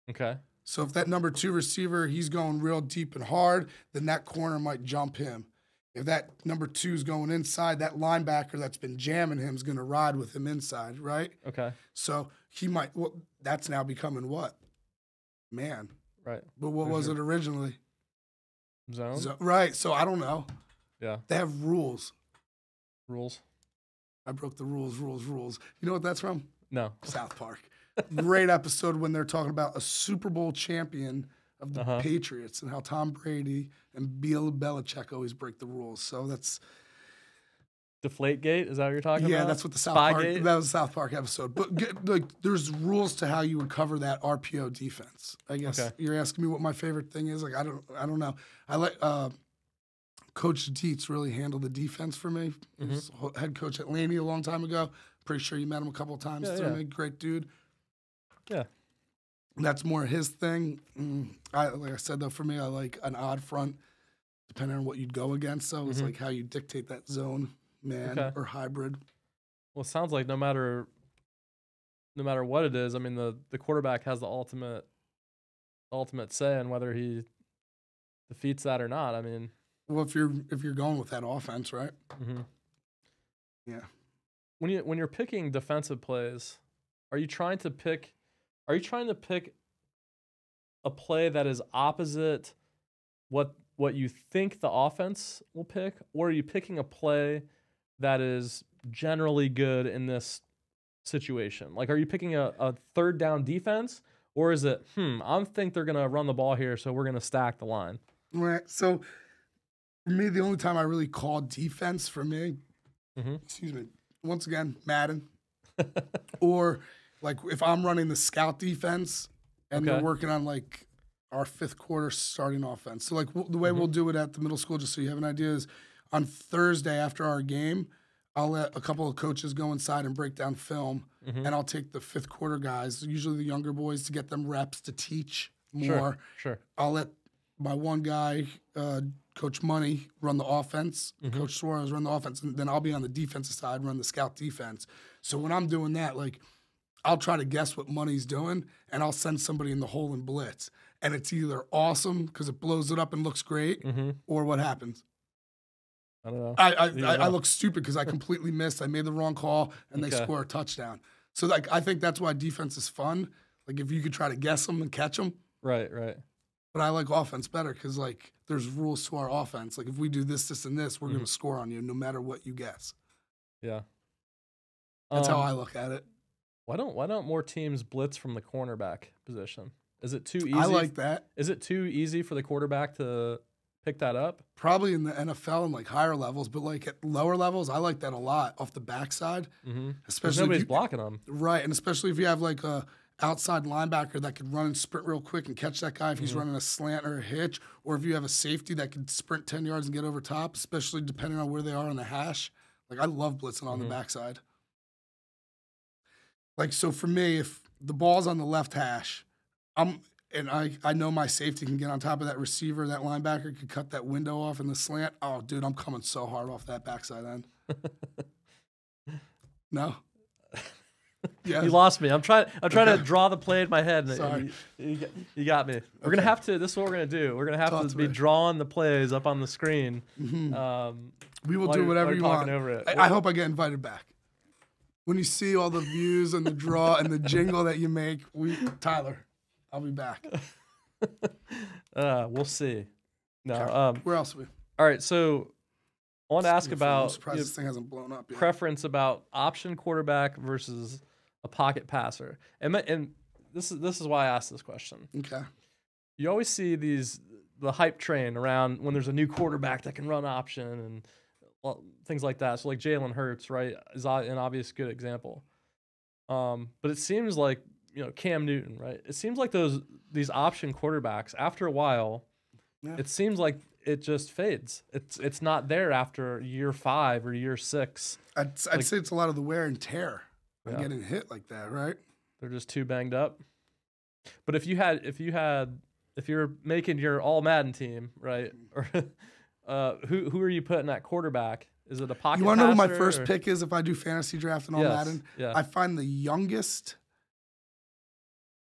Speaker 1: Okay.
Speaker 2: So if that number 2 receiver, he's going real deep and hard, then that corner might jump him. If that number 2 is going inside, that linebacker that's been jamming him is going to ride with him inside, right?
Speaker 1: Okay.
Speaker 2: So he might, that's now becoming what? Man.
Speaker 1: Right.
Speaker 2: But what was it originally?
Speaker 1: Zone?
Speaker 2: Right. So I don't know.
Speaker 1: Yeah.
Speaker 2: They have rules.
Speaker 1: Rules?
Speaker 2: I broke the rules. You know what that's from?
Speaker 1: No.
Speaker 2: South Park. Great episode when they're talking about a Super Bowl champion of the Patriots and how Tom Brady and Bill Belichick always break the rules. So that's
Speaker 1: Deflategate? Is that what you're talking about?
Speaker 2: Yeah, that's what the South Park. That was a South Park episode. But like, there's rules to how you would cover that RPO defense. I guess you're asking me what my favorite thing is. Like I don't know. I like Coach Dietz really handled the defense for me. He was head coach at Laney a long time ago. Pretty sure you met him a couple of times. Yeah. Great dude.
Speaker 1: Yeah.
Speaker 2: That's more his thing. Like I said though, for me, I like an odd front, depending on what you'd go against. So it's like how you dictate that zone. Man or hybrid.
Speaker 1: Well, it sounds like no matter what it is, I mean the quarterback has the ultimate say on whether he defeats that or not. I mean,
Speaker 2: well, if you're going with that offense, right? Yeah.
Speaker 1: When you're picking defensive plays, are you trying to pick a play that is opposite what you think the offense will pick, or are you picking a play that is generally good in this situation? Like, are you picking a third down defense, or is it, I think they're going to run the ball here, so we're going to stack the line?
Speaker 2: Right. So, for me, the only time I really call defense for me, excuse me, once again, Madden. Or, like, if I'm running the scout defense and they're working on, like, our fifth quarter starting offense. So, like, the way we'll do it at the middle school, just so you have an idea, is on Thursday after our game, I'll let a couple of coaches go inside and break down film, and I'll take the fifth quarter guys, usually the younger boys, to get them reps to teach more.
Speaker 1: Sure.
Speaker 2: I'll let my one guy, Coach Money, run the offense, Coach Suarez run the offense, and then I'll be on the defensive side, run the scout defense. So when I'm doing that, like, I'll try to guess what Money's doing, and I'll send somebody in the hole and blitz. And it's either awesome because it blows it up and looks great, or what happens?
Speaker 1: I don't know.
Speaker 2: I look stupid because I completely missed. I made the wrong call, and they score a touchdown. So, like, I think that's why defense is fun. Like, if you could try to guess them and catch them.
Speaker 1: Right.
Speaker 2: But I like offense better because, like, there's rules to our offense. Like, if we do this, this, and this, we're going to score on you no matter what you guess.
Speaker 1: Yeah.
Speaker 2: That's how I look at it.
Speaker 1: Why don't more teams blitz from the cornerback position? Is it too easy?
Speaker 2: I like that. Is
Speaker 1: it too easy for the quarterback to pick that up?
Speaker 2: Probably in the NFL and, like, higher levels, but, like, at lower levels, I like that a lot off the backside.
Speaker 1: Especially nobody's blocking them.
Speaker 2: Right, and especially if you have, like, a outside linebacker that could run and sprint real quick and catch that guy if he's running a slant or a hitch, or if you have a safety that can sprint 10 yards and get over top, especially depending on where they are on the hash. Like, I love blitzing on the backside. Like, so for me, if the ball's on the left hash, I know my safety can get on top of that receiver, that linebacker could cut that window off in the slant. Oh, dude, I'm coming so hard off that backside end. No?
Speaker 1: Yeah. You lost me. I'm trying to draw the play in my head. And you got me. We're gonna have to. This is what we're gonna do. We're gonna have to be drawing the plays up on the screen.
Speaker 2: We will do whatever you want. Over it. I hope I get invited back. When you see all the views and the draw and the jingle that you make, Tyler, I'll be back.
Speaker 1: We'll see. No.
Speaker 2: Where else are we?
Speaker 1: All right. So I want to ask about.
Speaker 2: I'm surprised this thing hasn't blown up yet.
Speaker 1: Preference about option quarterback versus a pocket passer, and this is why I asked this question.
Speaker 2: Okay.
Speaker 1: You always see the hype train around when there's a new quarterback that can run option and things like that. So like Jalen Hurts, right, is an obvious good example. But it seems like Cam Newton, right? It seems like these option quarterbacks after a while, it seems like it just fades. It's not there after year 5 or year 6.
Speaker 2: I'd say it's a lot of the wear and tear. Getting hit like that, right?
Speaker 1: They're just too banged up. But if you're making your all Madden team, right? Or who are you putting at quarterback? Is it a pocket?
Speaker 2: You want to know who my first pick is if I do fantasy draft and all Madden?
Speaker 1: Yeah.
Speaker 2: I find the youngest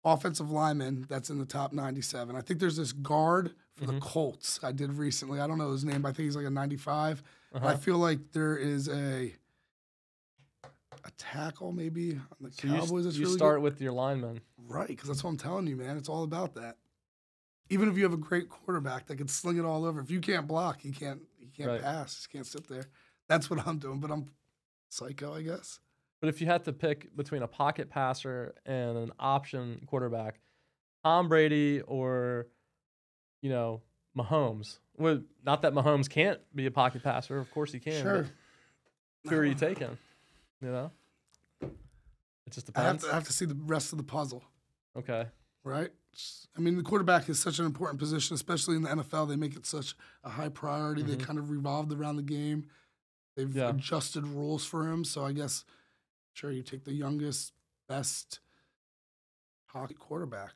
Speaker 2: offensive lineman that's in the top 97. I think there's this guard for the Colts I did recently. I don't know his name, but I think he's like a 95. I feel like there is a tackle maybe on the Cowboys.
Speaker 1: You start with your lineman.
Speaker 2: Right, because that's what I'm telling you, man. It's all about that. Even if you have a great quarterback that can sling it all over, if you can't block, he can't pass. He can't sit there. That's what I'm doing, but I'm psycho, I guess.
Speaker 1: But if you had to pick between a pocket passer and an option quarterback, Tom Brady or, Mahomes. Well, not that Mahomes can't be a pocket passer. Of course he can.
Speaker 2: Sure.
Speaker 1: Who are you taking? It just depends.
Speaker 2: I have to see the rest of the puzzle.
Speaker 1: Okay.
Speaker 2: Right? I mean, the quarterback is such an important position, especially in the NFL. They make it such a high priority. They kind of revolved around the game. They've adjusted rules for him. So I guess, sure, you take the youngest, best pocket quarterback.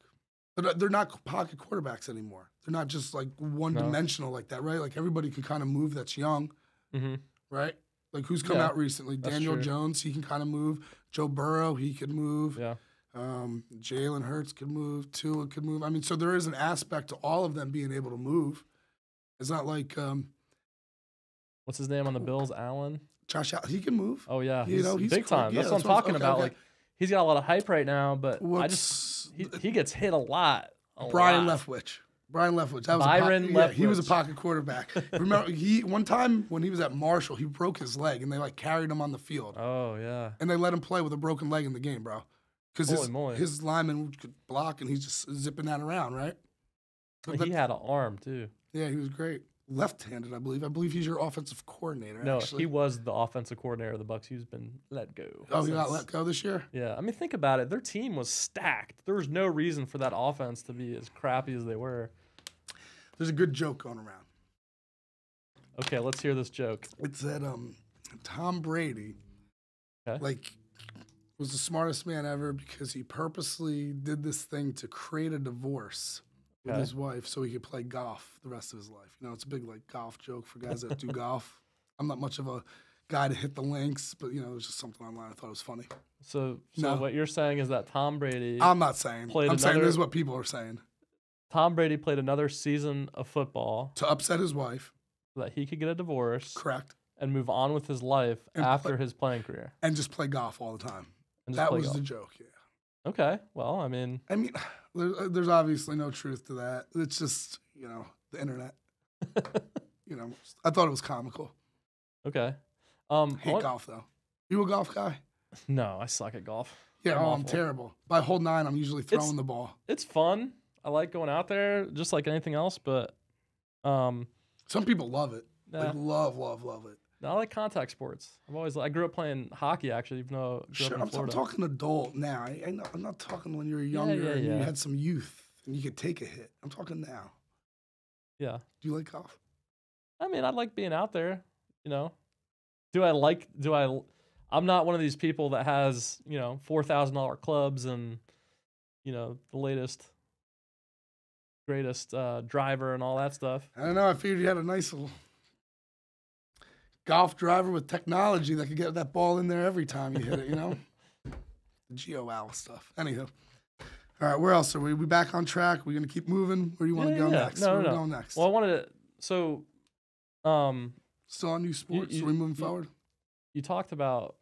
Speaker 2: But they're not pocket quarterbacks anymore. They're not just like one-dimensional like that, right? Like everybody can kind of move that's young, right? Like who's come out recently? Daniel Jones, he can kind of move. Joe Burrow, he could move.
Speaker 1: Yeah.
Speaker 2: Jalen Hurts could move. Tua could move. I mean, so there is an aspect to all of them being able to move. It's not like
Speaker 1: what's his name on the Bills? Allen.
Speaker 2: Josh Allen. He can move.
Speaker 1: Oh yeah, he's big time. That's what I'm talking about. Okay. Like he's got a lot of hype right now, but he gets hit a lot.
Speaker 2: Brian Leftwich. Brian Leftwich. That was
Speaker 1: Byron Leftwich.
Speaker 2: Yeah, he was a pocket quarterback. Remember, one time when he was at Marshall, he broke his leg, and they like carried him on the field.
Speaker 1: Oh yeah.
Speaker 2: And they let him play with a broken leg in the game, bro. Because his lineman could block, and he's just zipping that around, right?
Speaker 1: But he had an arm too.
Speaker 2: Yeah, he was great. Left-handed, I believe. I believe he's your offensive coordinator.
Speaker 1: No,
Speaker 2: actually.
Speaker 1: he was the offensive coordinator of the Bucs. He's been let go.
Speaker 2: Oh, he got let go this year?
Speaker 1: Yeah, I mean, think about it. Their team was stacked. There was no reason for that offense to be as crappy as they were.
Speaker 2: There's a good joke going around.
Speaker 1: Okay, let's hear this joke.
Speaker 2: It's that Tom Brady, was the smartest man ever because he purposely did this thing to create a divorce with his wife so he could play golf the rest of his life. You know, it's a big golf joke for guys that do golf. I'm not much of a guy to hit the links, but it was just something online. I thought it was funny.
Speaker 1: So what you're saying is that Tom Brady.
Speaker 2: I'm not saying. I'm saying this is what people are saying.
Speaker 1: Tom Brady played another season of football
Speaker 2: to upset his wife,
Speaker 1: so that he could get a divorce.
Speaker 2: Correct.
Speaker 1: And move on with his life after his playing career.
Speaker 2: And just play golf all the time. That was the joke. Yeah.
Speaker 1: Okay. Well, I mean,
Speaker 2: there's obviously no truth to that. It's just, the internet. I thought it was comical.
Speaker 1: Okay.
Speaker 2: Hate golf, though. You a golf guy?
Speaker 1: No, I suck at golf.
Speaker 2: Yeah, I'm terrible. By hole 9, I'm usually throwing the ball.
Speaker 1: It's fun. I like going out there just like anything else, but
Speaker 2: some people love it. Like love it.
Speaker 1: I like contact sports. I grew up playing hockey, actually, even though I grew up in Florida.
Speaker 2: I'm talking adult now. I'm not talking when you were younger and you had some youth and you could take a hit. I'm talking now.
Speaker 1: Yeah.
Speaker 2: Do you like golf?
Speaker 1: I mean, I like being out there, I'm not one of these people that has, $4,000 clubs and, the latest, greatest driver and all that stuff.
Speaker 2: I don't know. I figured you had a nice little golf driver with technology that could get that ball in there every time you hit it, The GOL stuff. Anywho. All right, where else are we? We back on track? We're going to keep moving? Where do you want to go next?
Speaker 1: No.
Speaker 2: Where are we going next?
Speaker 1: Well, I wanted to, still
Speaker 2: on new sports? Are we moving forward?
Speaker 1: You talked about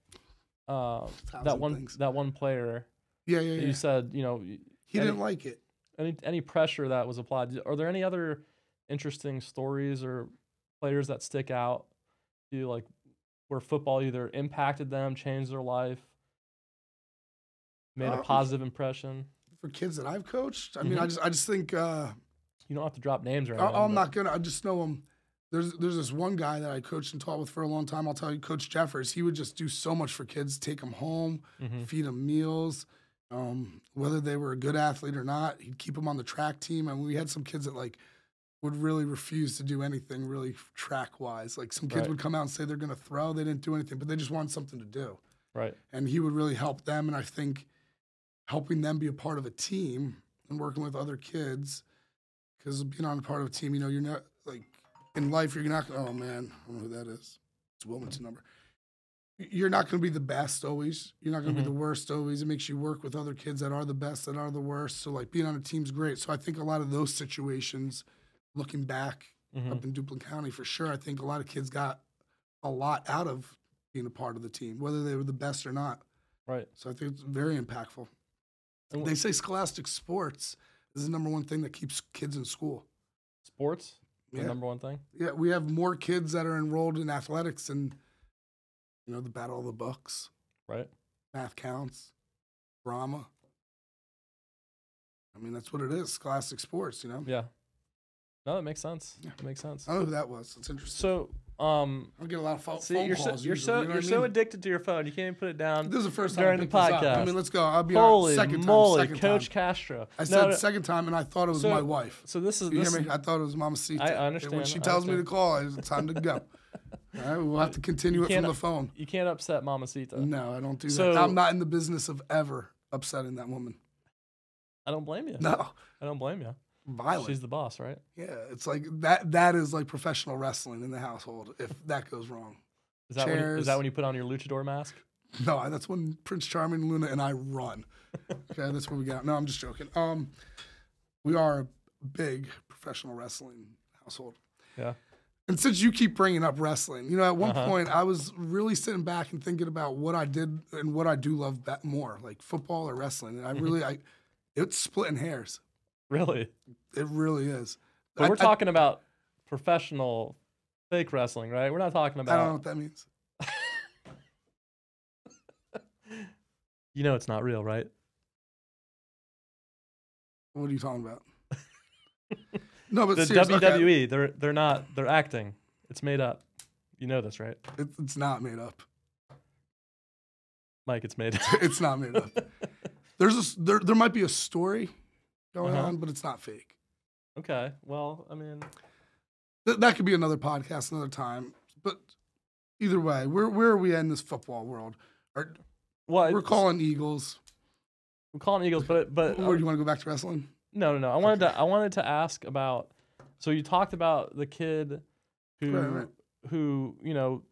Speaker 1: that one player.
Speaker 2: Yeah.
Speaker 1: You said, he
Speaker 2: didn't like it.
Speaker 1: Any pressure that was applied. Are there any other interesting stories or players that stick out to you, like where football either impacted them, changed their life, made a positive impression?
Speaker 2: For kids that I've coached, I mean, I just think
Speaker 1: you don't have to drop names or anything.
Speaker 2: I'm not gonna. I just know them. There's this one guy that I coached and taught with for a long time. I'll tell you, Coach Jeffers. He would just do so much for kids, take them home, feed them meals. Whether they were a good athlete or not, he'd keep them on the track team. I mean, we had some kids that would really refuse to do anything really track-wise. Like some kids would come out and say they're going to throw. They didn't do anything, but they just wanted something to do.
Speaker 1: Right.
Speaker 2: And he would really help them. And I think helping them be a part of a team and working with other kids, because being on a part of a team, you're not, in life, you're not going to, oh, man, I don't know who that is. It's Wilmington number. You're not going to be the best always. You're not going to be the worst always. It makes you work with other kids that are the best, that are the worst. So, being on a team's great. So I think a lot of those situations, looking back up in Duplin County, for sure, I think a lot of kids got a lot out of being a part of the team, whether they were the best or not.
Speaker 1: Right.
Speaker 2: So I think it's very impactful. And they say scholastic sports is the number one thing that keeps kids in school.
Speaker 1: Sports? The number one thing?
Speaker 2: Yeah, we have more kids that are enrolled in athletics than, the Battle of the Books.
Speaker 1: Right.
Speaker 2: Math counts. Drama. I mean, that's what it is, scholastic sports,
Speaker 1: Yeah. No, that makes sense. Yeah. That makes sense.
Speaker 2: I don't know who that was. It's interesting.
Speaker 1: So,
Speaker 2: I get a lot of phone calls.
Speaker 1: You're so addicted to your phone. You can't even put it down.
Speaker 2: This is the first time
Speaker 1: during the podcast.
Speaker 2: I mean, let's go. I'll be
Speaker 1: Holy
Speaker 2: second
Speaker 1: moly,
Speaker 2: time.
Speaker 1: Coach Castro.
Speaker 2: I said second time, and I thought it was my wife.
Speaker 1: So this is.
Speaker 2: You hear me? I thought it was Mama Sita.
Speaker 1: I understand.
Speaker 2: And when she tells me to call, it's time to go. All right, we'll have to continue it from the phone.
Speaker 1: You can't upset Mama Sita.
Speaker 2: No, I don't do that. I'm not in the business of ever upsetting that woman.
Speaker 1: I don't blame you.
Speaker 2: No.
Speaker 1: I don't blame you.
Speaker 2: Violent.
Speaker 1: She's the boss, right?
Speaker 2: Yeah, it's like that is like professional wrestling in the household if that goes wrong.
Speaker 1: Is that when you put on your luchador mask?
Speaker 2: No, that's when Prince Charming, Luna, and I run. Okay, that's what we got. No, I'm just joking. We are a big professional wrestling household.
Speaker 1: Yeah.
Speaker 2: And since you keep bringing up wrestling, at one point I was really sitting back and thinking about what I did and what I do love more, like football or wrestling. And I really, it's splitting hairs.
Speaker 1: Really?
Speaker 2: It really is.
Speaker 1: But we're talking about professional fake wrestling, right? We're not talking about.
Speaker 2: I don't know what that means.
Speaker 1: You know it's not real, right?
Speaker 2: What are you talking about? No, but
Speaker 1: the
Speaker 2: seriously,
Speaker 1: WWE,
Speaker 2: okay.
Speaker 1: they're not. They're acting. It's made up. You know this, right?
Speaker 2: It's not made up.
Speaker 1: Mike, it's made up.
Speaker 2: It's not made up. There might be a story going on, but it's not fake.
Speaker 1: Okay. Well, I mean,
Speaker 2: that could be another podcast, another time. But either way, where are we at in this football world? We're calling Eagles.
Speaker 1: We're calling Eagles, but
Speaker 2: or do you want to go back to wrestling?
Speaker 1: No. I wanted to ask about. So you talked about the kid who you know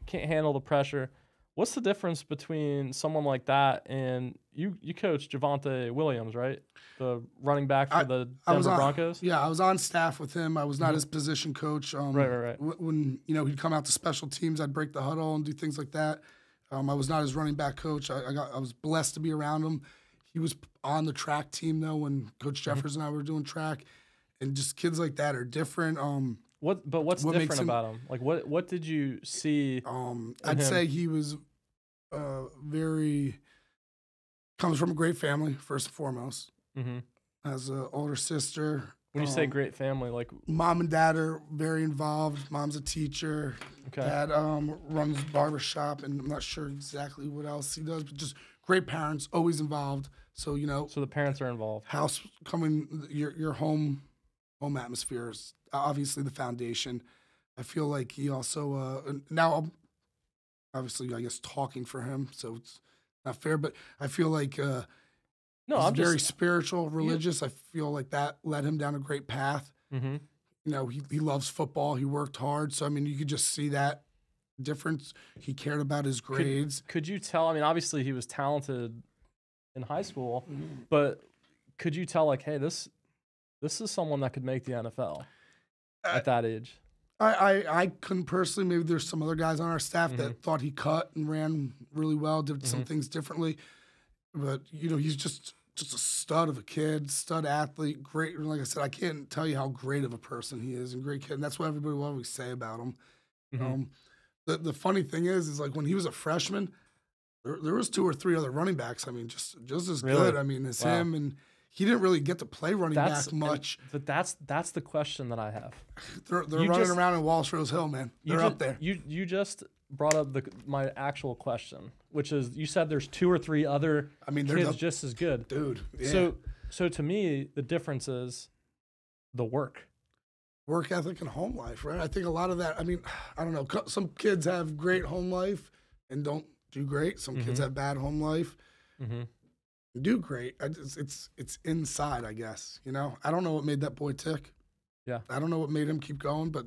Speaker 1: can't handle the pressure. What's the difference between someone like that and you coach Javonte Williams, right? The running back for the Denver Broncos?
Speaker 2: Yeah, I was on staff with him. I was not his position coach.
Speaker 1: Right.
Speaker 2: When he'd come out to special teams, I'd break the huddle and do things like that. I was not his running back coach. I was blessed to be around him. He was on the track team, though, when Coach Jeffers and I were doing track. And just kids like that are different.
Speaker 1: What's different about him? Like, what did you see?
Speaker 2: I'd say he was comes from a great family, first and foremost.
Speaker 1: Mm-hmm.
Speaker 2: Has an older sister.
Speaker 1: When you say great family, like
Speaker 2: mom and dad are very involved. Mom's a teacher.
Speaker 1: Okay.
Speaker 2: Dad runs a barbershop, and I'm not sure exactly what else he does, but just great parents, always involved. So
Speaker 1: So the parents are involved.
Speaker 2: House coming, your home atmosphere is obviously the foundation. I feel like he also now obviously I guess talking for him, so it's not fair, but I feel like he's very spiritual, religious. I feel like that led him down a great path.
Speaker 1: Mm-hmm.
Speaker 2: He loves football. He worked hard, so I mean you could just see that difference. He cared about his grades.
Speaker 1: Could you tell? I mean, obviously he was talented in high school, but could you tell like, hey, this is someone that could make the NFL at that age?
Speaker 2: I couldn't personally. Maybe there's some other guys on our staff that thought he cut and ran really well, did some things differently. But, he's just a stud of a kid, stud athlete, great. Like I said, I can't tell you how great of a person he is and great kid. And that's what everybody will always say about him.
Speaker 1: Mm-hmm.
Speaker 2: The funny thing is like when he was a freshman, there was 2 or 3 other running backs. I mean, just as good. I mean, as him, and he didn't really get to play running back much.
Speaker 1: But that's the question that I have.
Speaker 2: They're running around in Walsh Rose Hill, man. They're up there.
Speaker 1: You just brought up my actual question, which is you said there's 2 or 3 other kids just as good.
Speaker 2: Dude. Yeah.
Speaker 1: So to me, the difference is the work
Speaker 2: ethic and home life, right? I think a lot of that, I mean, I don't know. Some kids have great home life and don't do great. Some kids have bad home life and do great. It's inside, I guess. I don't know what made that boy tick.
Speaker 1: Yeah.
Speaker 2: I don't know what made him keep going, but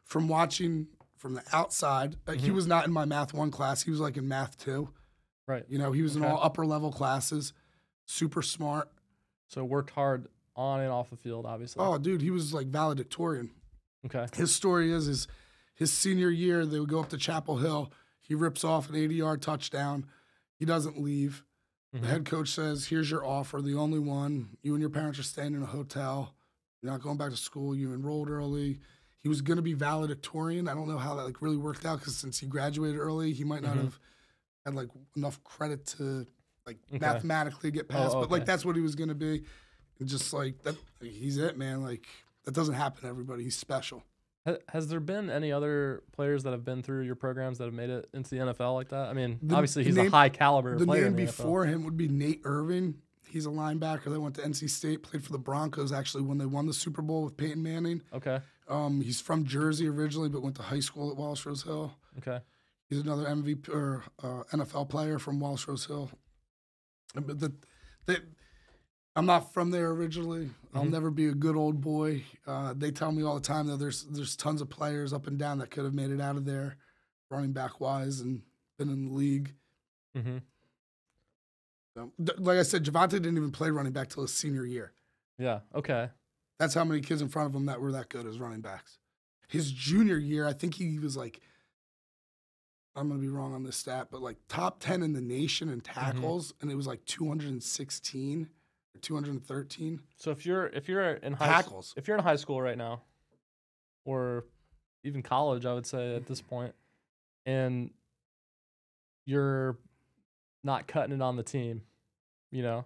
Speaker 2: from watching from the outside, he was not in my Math 1 class. He was like in Math 2.
Speaker 1: Right.
Speaker 2: He was in all upper level classes, super smart.
Speaker 1: So worked hard on and off the field, obviously.
Speaker 2: Oh, dude, he was like valedictorian.
Speaker 1: Okay.
Speaker 2: His story is his senior year, they would go up to Chapel Hill. He rips off an 80-yard touchdown. He doesn't leave. The head coach says, here's your offer, the only one. You and your parents are staying in a hotel. You're not going back to school. You enrolled early. He was going to be valedictorian. I don't know how that really worked out because since he graduated early, he might not have had enough credit to mathematically get past. But that's what he was going to be. And just that, he's it, man. That doesn't happen to everybody. He's special.
Speaker 1: Has there been any other players that have been through your programs that have made it into the NFL like that? I mean, obviously he's a high caliber player.
Speaker 2: The name before him would be Nate Irvin. He's a linebacker that went to NC State, played for the Broncos actually when they won the Super Bowl with Peyton Manning.
Speaker 1: Okay.
Speaker 2: He's from Jersey originally, but went to high school at Walsh Rose Hill.
Speaker 1: Okay.
Speaker 2: He's another MVP or NFL player from Walsh Rose Hill. I'm not from there originally. I'll never be a good old boy. They tell me all the time that there's tons of players up and down that could have made it out of there, running back wise, and been in the league.
Speaker 1: Mm-hmm.
Speaker 2: So, like I said, Javonte didn't even play running back till his senior year.
Speaker 1: Yeah. Okay.
Speaker 2: That's how many kids in front of him that were that good as running backs. His junior year, I think he was I'm going to be wrong on this stat, but top 10 in the nation in tackles, and it was 216. 213.
Speaker 1: So if you're in
Speaker 2: tackles,
Speaker 1: if you're in high school right now, or even college, I would say at this point, and you're not cutting it on the team, you know,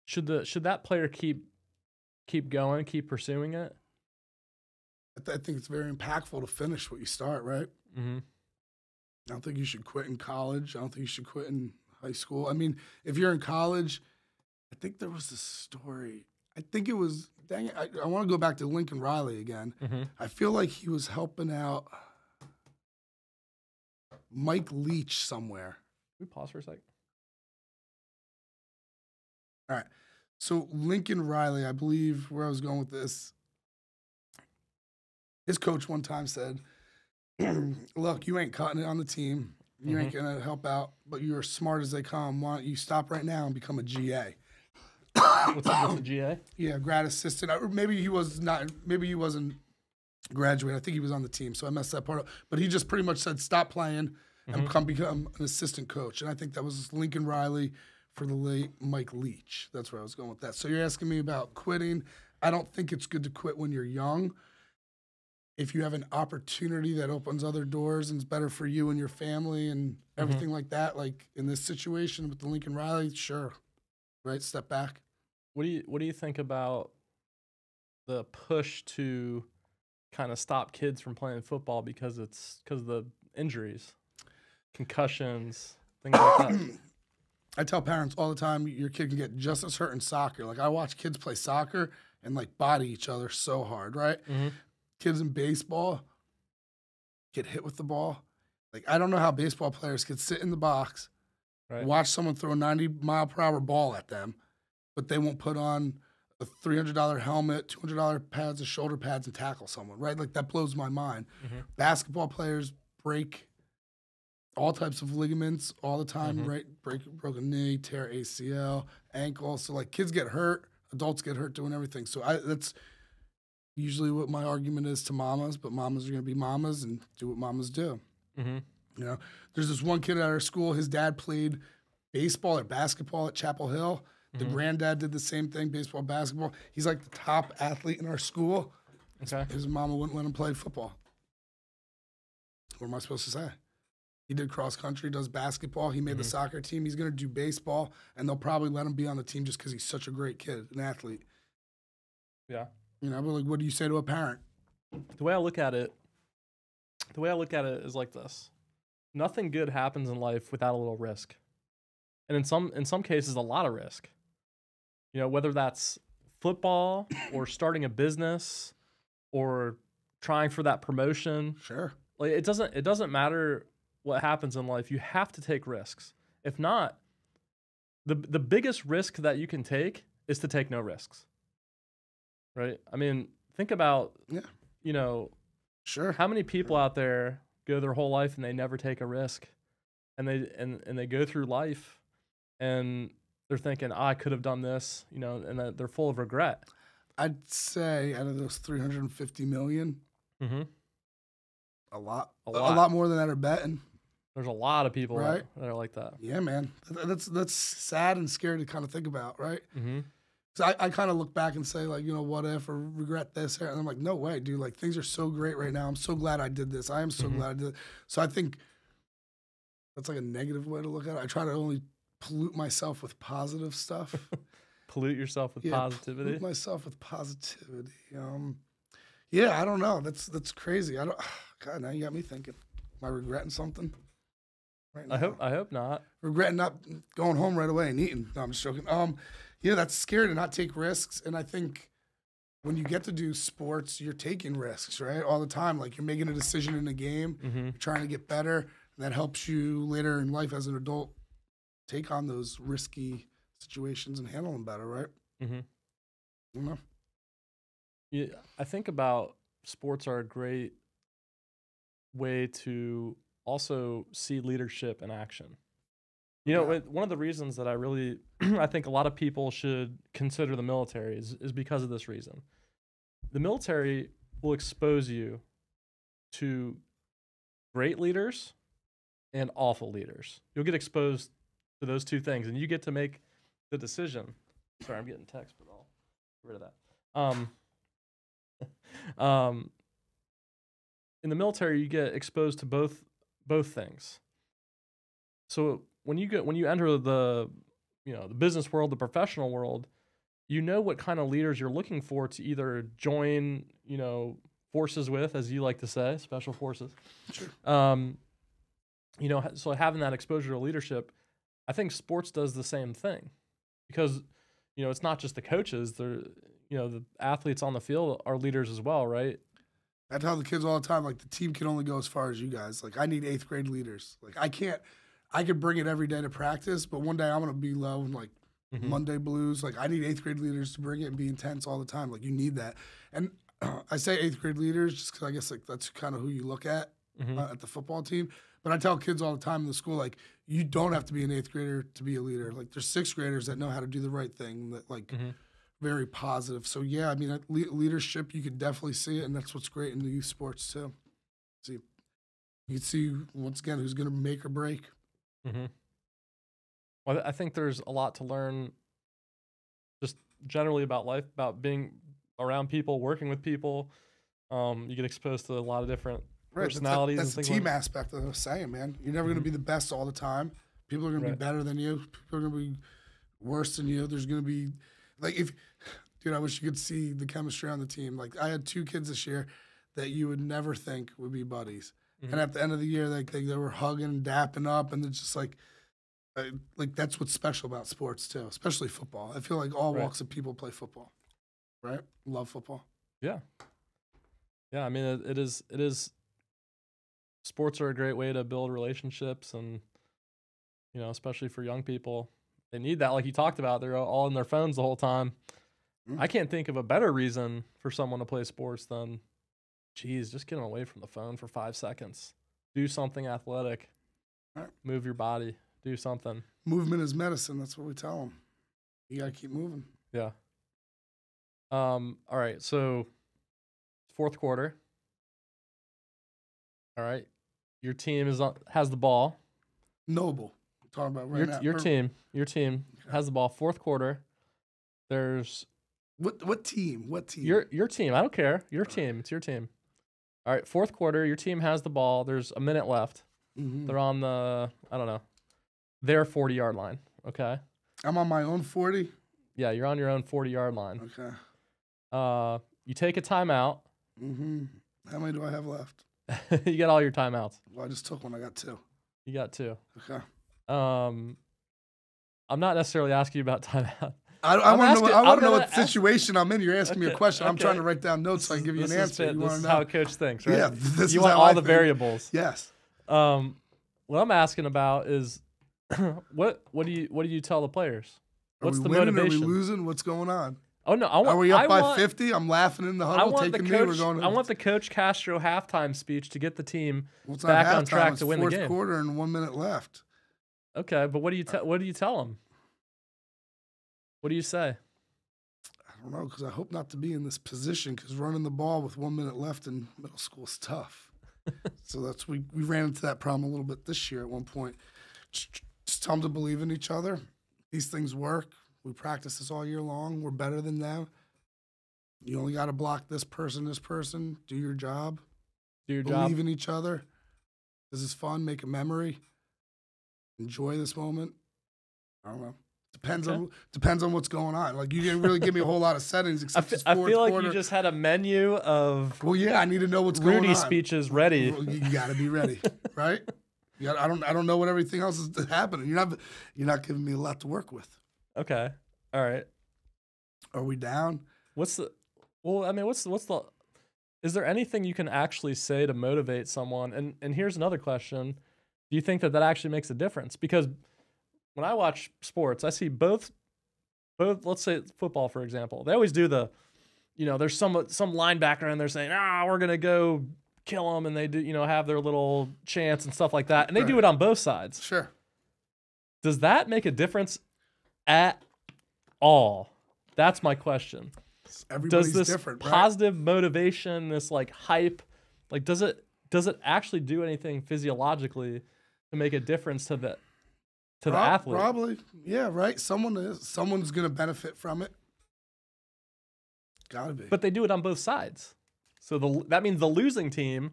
Speaker 1: should that player keep going, keep pursuing it?
Speaker 2: I think it's very impactful to finish what you start, right?
Speaker 1: Mm-hmm.
Speaker 2: I don't think you should quit in college. I don't think you should quit in high school. I mean, if you're in college, I think there was this story. I think it was, dang it, I want to go back to Lincoln Riley again.
Speaker 1: Mm-hmm.
Speaker 2: I feel like he was helping out Mike Leach somewhere.
Speaker 1: Can we pause for a second?
Speaker 2: All right. So Lincoln Riley, I believe where I was going with this, his coach one time said, look, you ain't cutting it on the team. You ain't going to help out, but you're as smart as they come. Why don't you stop right now and become a GA?
Speaker 1: What's a GA?
Speaker 2: Yeah, grad assistant. Or maybe he was not. Maybe he wasn't graduate. I think he was on the team, so I messed that part up. But he just pretty much said, stop playing and become an assistant coach. And I think that was Lincoln Riley for the late Mike Leach. That's where I was going with that. So you're asking me about quitting. I don't think it's good to quit when you're young. If you have an opportunity that opens other doors and is better for you and your family and everything like that, like in this situation with the Lincoln Riley, sure, right? Step back.
Speaker 1: What do you think about the push to kind of stop kids from playing football because of the injuries, concussions, things like that?
Speaker 2: I tell parents all the time, your kid can get just as hurt in soccer. Like I watch kids play soccer and like body each other so hard, right?
Speaker 1: Mm-hmm.
Speaker 2: Kids in baseball get hit with the ball. Like, I don't know how baseball players could sit in the box, watch someone throw a 90-mile-per-hour ball at them, but they won't put on a $300 helmet, $200 pads of shoulder pads and tackle someone, right? Like, that blows my mind.
Speaker 1: Mm-hmm.
Speaker 2: Basketball players break all types of ligaments all the time, right? Broken knee, tear ACL, ankle. So, like, kids get hurt, adults get hurt doing everything. So, that's usually what my argument is to mamas, but mamas are going to be mamas and do what mamas do.
Speaker 1: Mm-hmm.
Speaker 2: You know, there's this one kid at our school. His dad played baseball or basketball at Chapel Hill. The granddad did the same thing, baseball, basketball. He's like the top athlete in our school.
Speaker 1: Okay.
Speaker 2: His mama wouldn't let him play football. What am I supposed to say? He did cross country, does basketball. He made the soccer team. He's going to do baseball, and they'll probably let him be on the team just because he's such a great kid, an athlete.
Speaker 1: Yeah.
Speaker 2: You know, but like, what do you say to a parent?
Speaker 1: The way I look at it is like this: nothing good happens in life without a little risk, and in some cases, a lot of risk. You know, whether that's football or starting a business or trying for that promotion.
Speaker 2: Sure.
Speaker 1: Like it doesn't matter what happens in life. You have to take risks. If not, the biggest risk that you can take is to take no risks. Right? I mean, think about, you know,
Speaker 2: sure,
Speaker 1: how many people out there go their whole life and they never take a risk, and they go through life and they're thinking, I could have done this, you know, and they're full of regret.
Speaker 2: I'd say out of those 350 million, a lot more than that are betting.
Speaker 1: There's a lot of people
Speaker 2: right?
Speaker 1: that are like that.
Speaker 2: Yeah, man, that's sad and scary to kind of think about, right?
Speaker 1: Mm-hmm.
Speaker 2: So I kind of look back and say, like, you know, what if, or regret this, and I'm like, no way, dude. Like, things are so great right now. I'm so glad I did this. I am so glad I did it. So I think that's like a negative way to look at it. I try to only pollute myself with positive stuff.
Speaker 1: Pollute yourself with positivity.
Speaker 2: Pollute myself with positivity. Yeah, I don't know. That's crazy. God, now you got me thinking. Am I regretting something? Right now?
Speaker 1: I hope not.
Speaker 2: Regretting not going home right away and eating. No, I'm just joking. Yeah, that's scary to not take risks. And I think when you get to do sports, you're taking risks, right? All the time. Like, you're making a decision in a game, you're trying to get better, and that helps you later in life as an adult take on those risky situations and handle them better, right?
Speaker 1: Mm-hmm.
Speaker 2: You know?
Speaker 1: Yeah, I think about sports are a great way to also see leadership in action. You know, one of the reasons that I really, I think a lot of people should consider the military is because of this reason. The military will expose you to great leaders and awful leaders. You'll get exposed to those two things, and you get to make the decision. Sorry, I'm getting text, but I'll get rid of that. In the military, you get exposed to both things. So when you enter the business world, the professional world, you know what kind of leaders you're looking for to either join, forces with, as you like to say, special forces.
Speaker 2: Sure.
Speaker 1: So having that exposure to leadership, I think sports does the same thing, because, it's not just the coaches. The athletes on the field are leaders as well, right?
Speaker 2: I tell the kids all the time, like, the team can only go as far as you guys. Like, I need 8th grade leaders. Like, I could bring it every day to practice, but one day I'm going to be low and, like, Monday blues. Like, I need 8th grade leaders to bring it and be intense all the time. Like, you need that. And I say 8th grade leaders just because I guess, like, that's kind of who you look at the football team. But I tell kids all the time in the school, like, you don't have to be an 8th grader to be a leader. Like, there's 6th graders that know how to do the right thing, that, like, very positive. So, yeah, I mean, leadership, you could definitely see it, and that's what's great in the youth sports, too. You can see, once again, who's going to make or break.
Speaker 1: Well, I think there's a lot to learn just generally about life, about being around people, working with people. You get exposed to a lot of different personalities.
Speaker 2: That's the team aspect that I was saying, man. You're never going to be the best all the time. People are going to be better than you. People are going to be worse than you. There's going to be, like, dude, I wish you could see the chemistry on the team. Like, I had 2 kids this year that you would never think would be buddies. And at the end of the year, they were hugging and dapping up, and it's just like that's what's special about sports too, especially football. I feel like all walks of people play football, right? Love football.
Speaker 1: Yeah. I mean, it is. Sports are a great way to build relationships, and especially for young people, they need that. Like you talked about, they're all on their phones the whole time. I can't think of a better reason for someone to play sports than, just get them away from the phone for 5 seconds. Do something athletic. Move your body. Do something.
Speaker 2: Movement is medicine. That's what we tell them. You got to keep moving.
Speaker 1: Yeah. All right. So, 4th quarter. All right. Your team has the ball.
Speaker 2: Noble. We're talking about right now.
Speaker 1: Your team has the ball. 4th quarter. There's
Speaker 2: what team? What team?
Speaker 1: Your team. I don't care. Your team. It's your team. All right, 4th quarter, your team has the ball. There's a minute left. They're on their 40-yard line, okay?
Speaker 2: I'm on my own 40?
Speaker 1: Yeah, you're on your own 40-yard line.
Speaker 2: Okay.
Speaker 1: You take a timeout.
Speaker 2: How many do I have left?
Speaker 1: You get all your timeouts.
Speaker 2: Well, I just took one. I got 2.
Speaker 1: You got 2.
Speaker 2: Okay.
Speaker 1: I'm not necessarily asking you about timeout.
Speaker 2: I want to know what situation I'm in. You're asking me a question. I'm trying to write down notes so I can give you an answer.
Speaker 1: This is how a coach thinks, right?
Speaker 2: Yeah.
Speaker 1: You want all the variables.
Speaker 2: Yes.
Speaker 1: What I'm asking about is what do you tell the players? What's the motivation?
Speaker 2: Are we losing? What's going on?
Speaker 1: Oh no!
Speaker 2: Are we up by 50? I'm laughing in the huddle.
Speaker 1: I want the Coach Castro halftime speech to get the team back on track to win the game.
Speaker 2: 4th quarter and 1 minute left.
Speaker 1: Okay, but what do you tell them? What do you say?
Speaker 2: I don't know, because I hope not to be in this position, because running the ball with 1 minute left in middle school is tough. So we ran into that problem a little bit this year at one point. Just tell them to believe in each other. These things work. We practice this all year long. We're better than them. You only got to block this person. Do your job. Believe in each other. This is fun. Make a memory. Enjoy this moment. I don't know. Depends on what's going on. Like, you didn't really give me a whole lot of settings except
Speaker 1: I feel like you just had a menu of
Speaker 2: I need to know what's going on.
Speaker 1: Rudy speeches ready.
Speaker 2: Well, you got to be ready, right? I don't know what everything else is happening. You're not giving me a lot to work with.
Speaker 1: Okay. All right.
Speaker 2: Are we down?
Speaker 1: What's the is there anything you can actually say to motivate someone? And here's another question. Do you think that actually makes a difference? Because when I watch sports, I see both, let's say football, for example, they always do there's some linebacker and they're saying, we're going to go kill them. And they do, have their little chants and stuff like that. And they do it on both sides.
Speaker 2: Sure.
Speaker 1: Does that make a difference at all? That's my question.
Speaker 2: Everybody's
Speaker 1: does this
Speaker 2: different,
Speaker 1: positive motivation, this like hype, like does it actually do anything physiologically to make a difference to to the athlete.
Speaker 2: Probably. Yeah, right. Someone's going to benefit from it. Gotta be.
Speaker 1: But they do it on both sides. So that means the losing team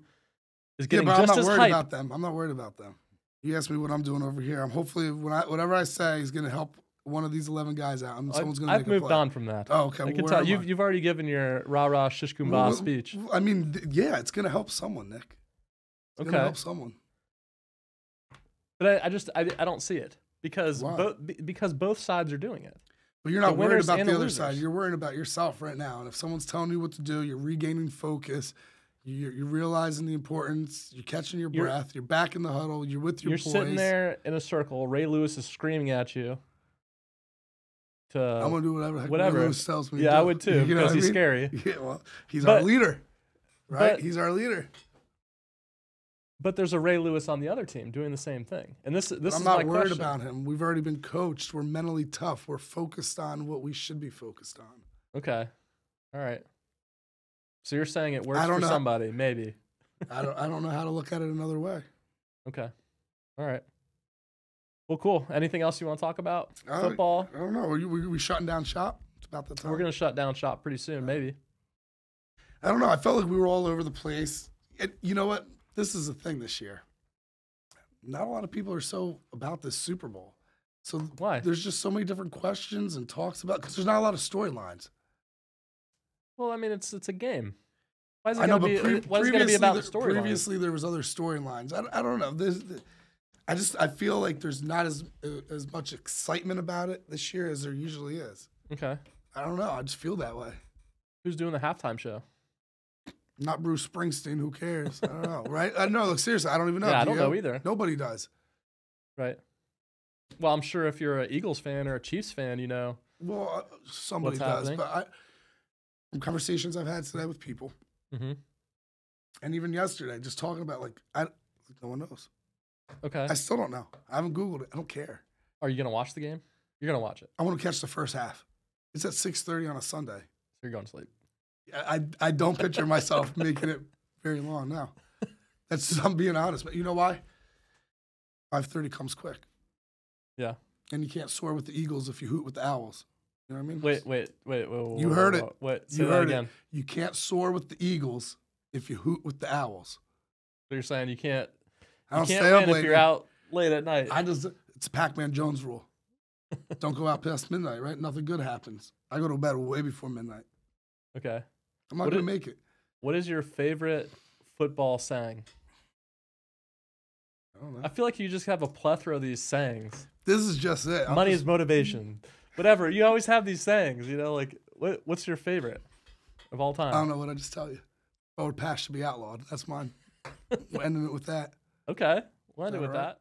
Speaker 1: is getting
Speaker 2: but
Speaker 1: just
Speaker 2: I'm
Speaker 1: as
Speaker 2: not worried
Speaker 1: hype.
Speaker 2: about them. I'm not worried about them. You ask me what I'm doing over here. I'm hopefully whatever I say is going to help one of these 11 guys out, and someone's going to make a play.
Speaker 1: I've moved on from that.
Speaker 2: Oh, okay.
Speaker 1: I can tell you've already given your rah-rah shish kumbah speech.
Speaker 2: I mean, yeah, it's going to help someone, Nick. It's going to help someone.
Speaker 1: But I don't see it because both sides are doing it.
Speaker 2: But you're not worried about the other side. You're worried about yourself right now. And if someone's telling you what to do, you're regaining focus. You're realizing the importance. You're catching your breath. You're back in the huddle. You're with your boys.
Speaker 1: You're sitting there in a circle. Ray Lewis is screaming at you.
Speaker 2: I'm gonna do whatever Ray Lewis tells me.
Speaker 1: Yeah, I would too, because he's scary.
Speaker 2: Yeah, well, he's our leader, right? He's our leader.
Speaker 1: But there's a Ray Lewis on the other team doing the same thing, and this is my question.
Speaker 2: I'm not worried about him. We've already been coached. We're mentally tough. We're focused on what we should be focused on.
Speaker 1: Okay, all right. So you're saying it works for somebody, maybe.
Speaker 2: I don't know how to look at it another way.
Speaker 1: Okay, all right. Well, cool. Anything else you want to talk about? Football?
Speaker 2: I don't know. Are we shutting down shop? It's about the time.
Speaker 1: We're going to shut down shop pretty soon, maybe.
Speaker 2: I don't know. I felt like we were all over the place. You know what? This is the thing this year. Not a lot of people are so about this Super Bowl. So
Speaker 1: why?
Speaker 2: There's just so many different questions and talks about, because there's not a lot of storylines.
Speaker 1: Well, I mean, it's a game. Why is it going to be about the storylines?
Speaker 2: Previously, there was other storylines. I don't know. I feel like there's not as much excitement about it this year as there usually is.
Speaker 1: Okay.
Speaker 2: I don't know. I just feel that way.
Speaker 1: Who's doing the halftime show?
Speaker 2: Not Bruce Springsteen. Who cares? I don't know. Right? I know. Look, seriously, I don't even know.
Speaker 1: Yeah, I don't know either.
Speaker 2: Nobody does.
Speaker 1: Right. Well, I'm sure if you're an Eagles fan or a Chiefs fan, you know.
Speaker 2: Well, somebody does. But from conversations I've had today with people, and even yesterday, just talking about no one knows.
Speaker 1: Okay.
Speaker 2: I still don't know. I haven't Googled it. I don't care.
Speaker 1: Are you going to watch the game? You're going to watch it.
Speaker 2: I want to catch the first half. It's at 6:30 on a Sunday.
Speaker 1: So you're going to sleep.
Speaker 2: I don't picture myself making it very long now. I'm being honest. But you know why? 5:30 comes quick.
Speaker 1: Yeah.
Speaker 2: And you can't soar with the Eagles if you hoot with the Owls. You know what I mean?
Speaker 1: Wait.
Speaker 2: You heard it.
Speaker 1: What?
Speaker 2: You heard it. You can't soar with the Eagles if you hoot with the Owls.
Speaker 1: So you're saying you can't.
Speaker 2: I don't
Speaker 1: you
Speaker 2: stay
Speaker 1: can't
Speaker 2: up
Speaker 1: win
Speaker 2: late.
Speaker 1: If you're out late at night.
Speaker 2: It's a Pac-Man Jones rule. Don't go out past midnight, right? Nothing good happens. I go to bed way before midnight.
Speaker 1: Okay.
Speaker 2: I'm not going to make it.
Speaker 1: What is your favorite football saying?
Speaker 2: I don't know.
Speaker 1: I feel like you just have a plethora of these sayings.
Speaker 2: This is just it.
Speaker 1: Money is motivation. Whatever. You always have these sayings, you know, like what's your favorite of all time?
Speaker 2: I don't know what I just tell you. Forward pass should be outlawed. That's mine. We're ending it with that.
Speaker 1: Okay. We'll end it with that.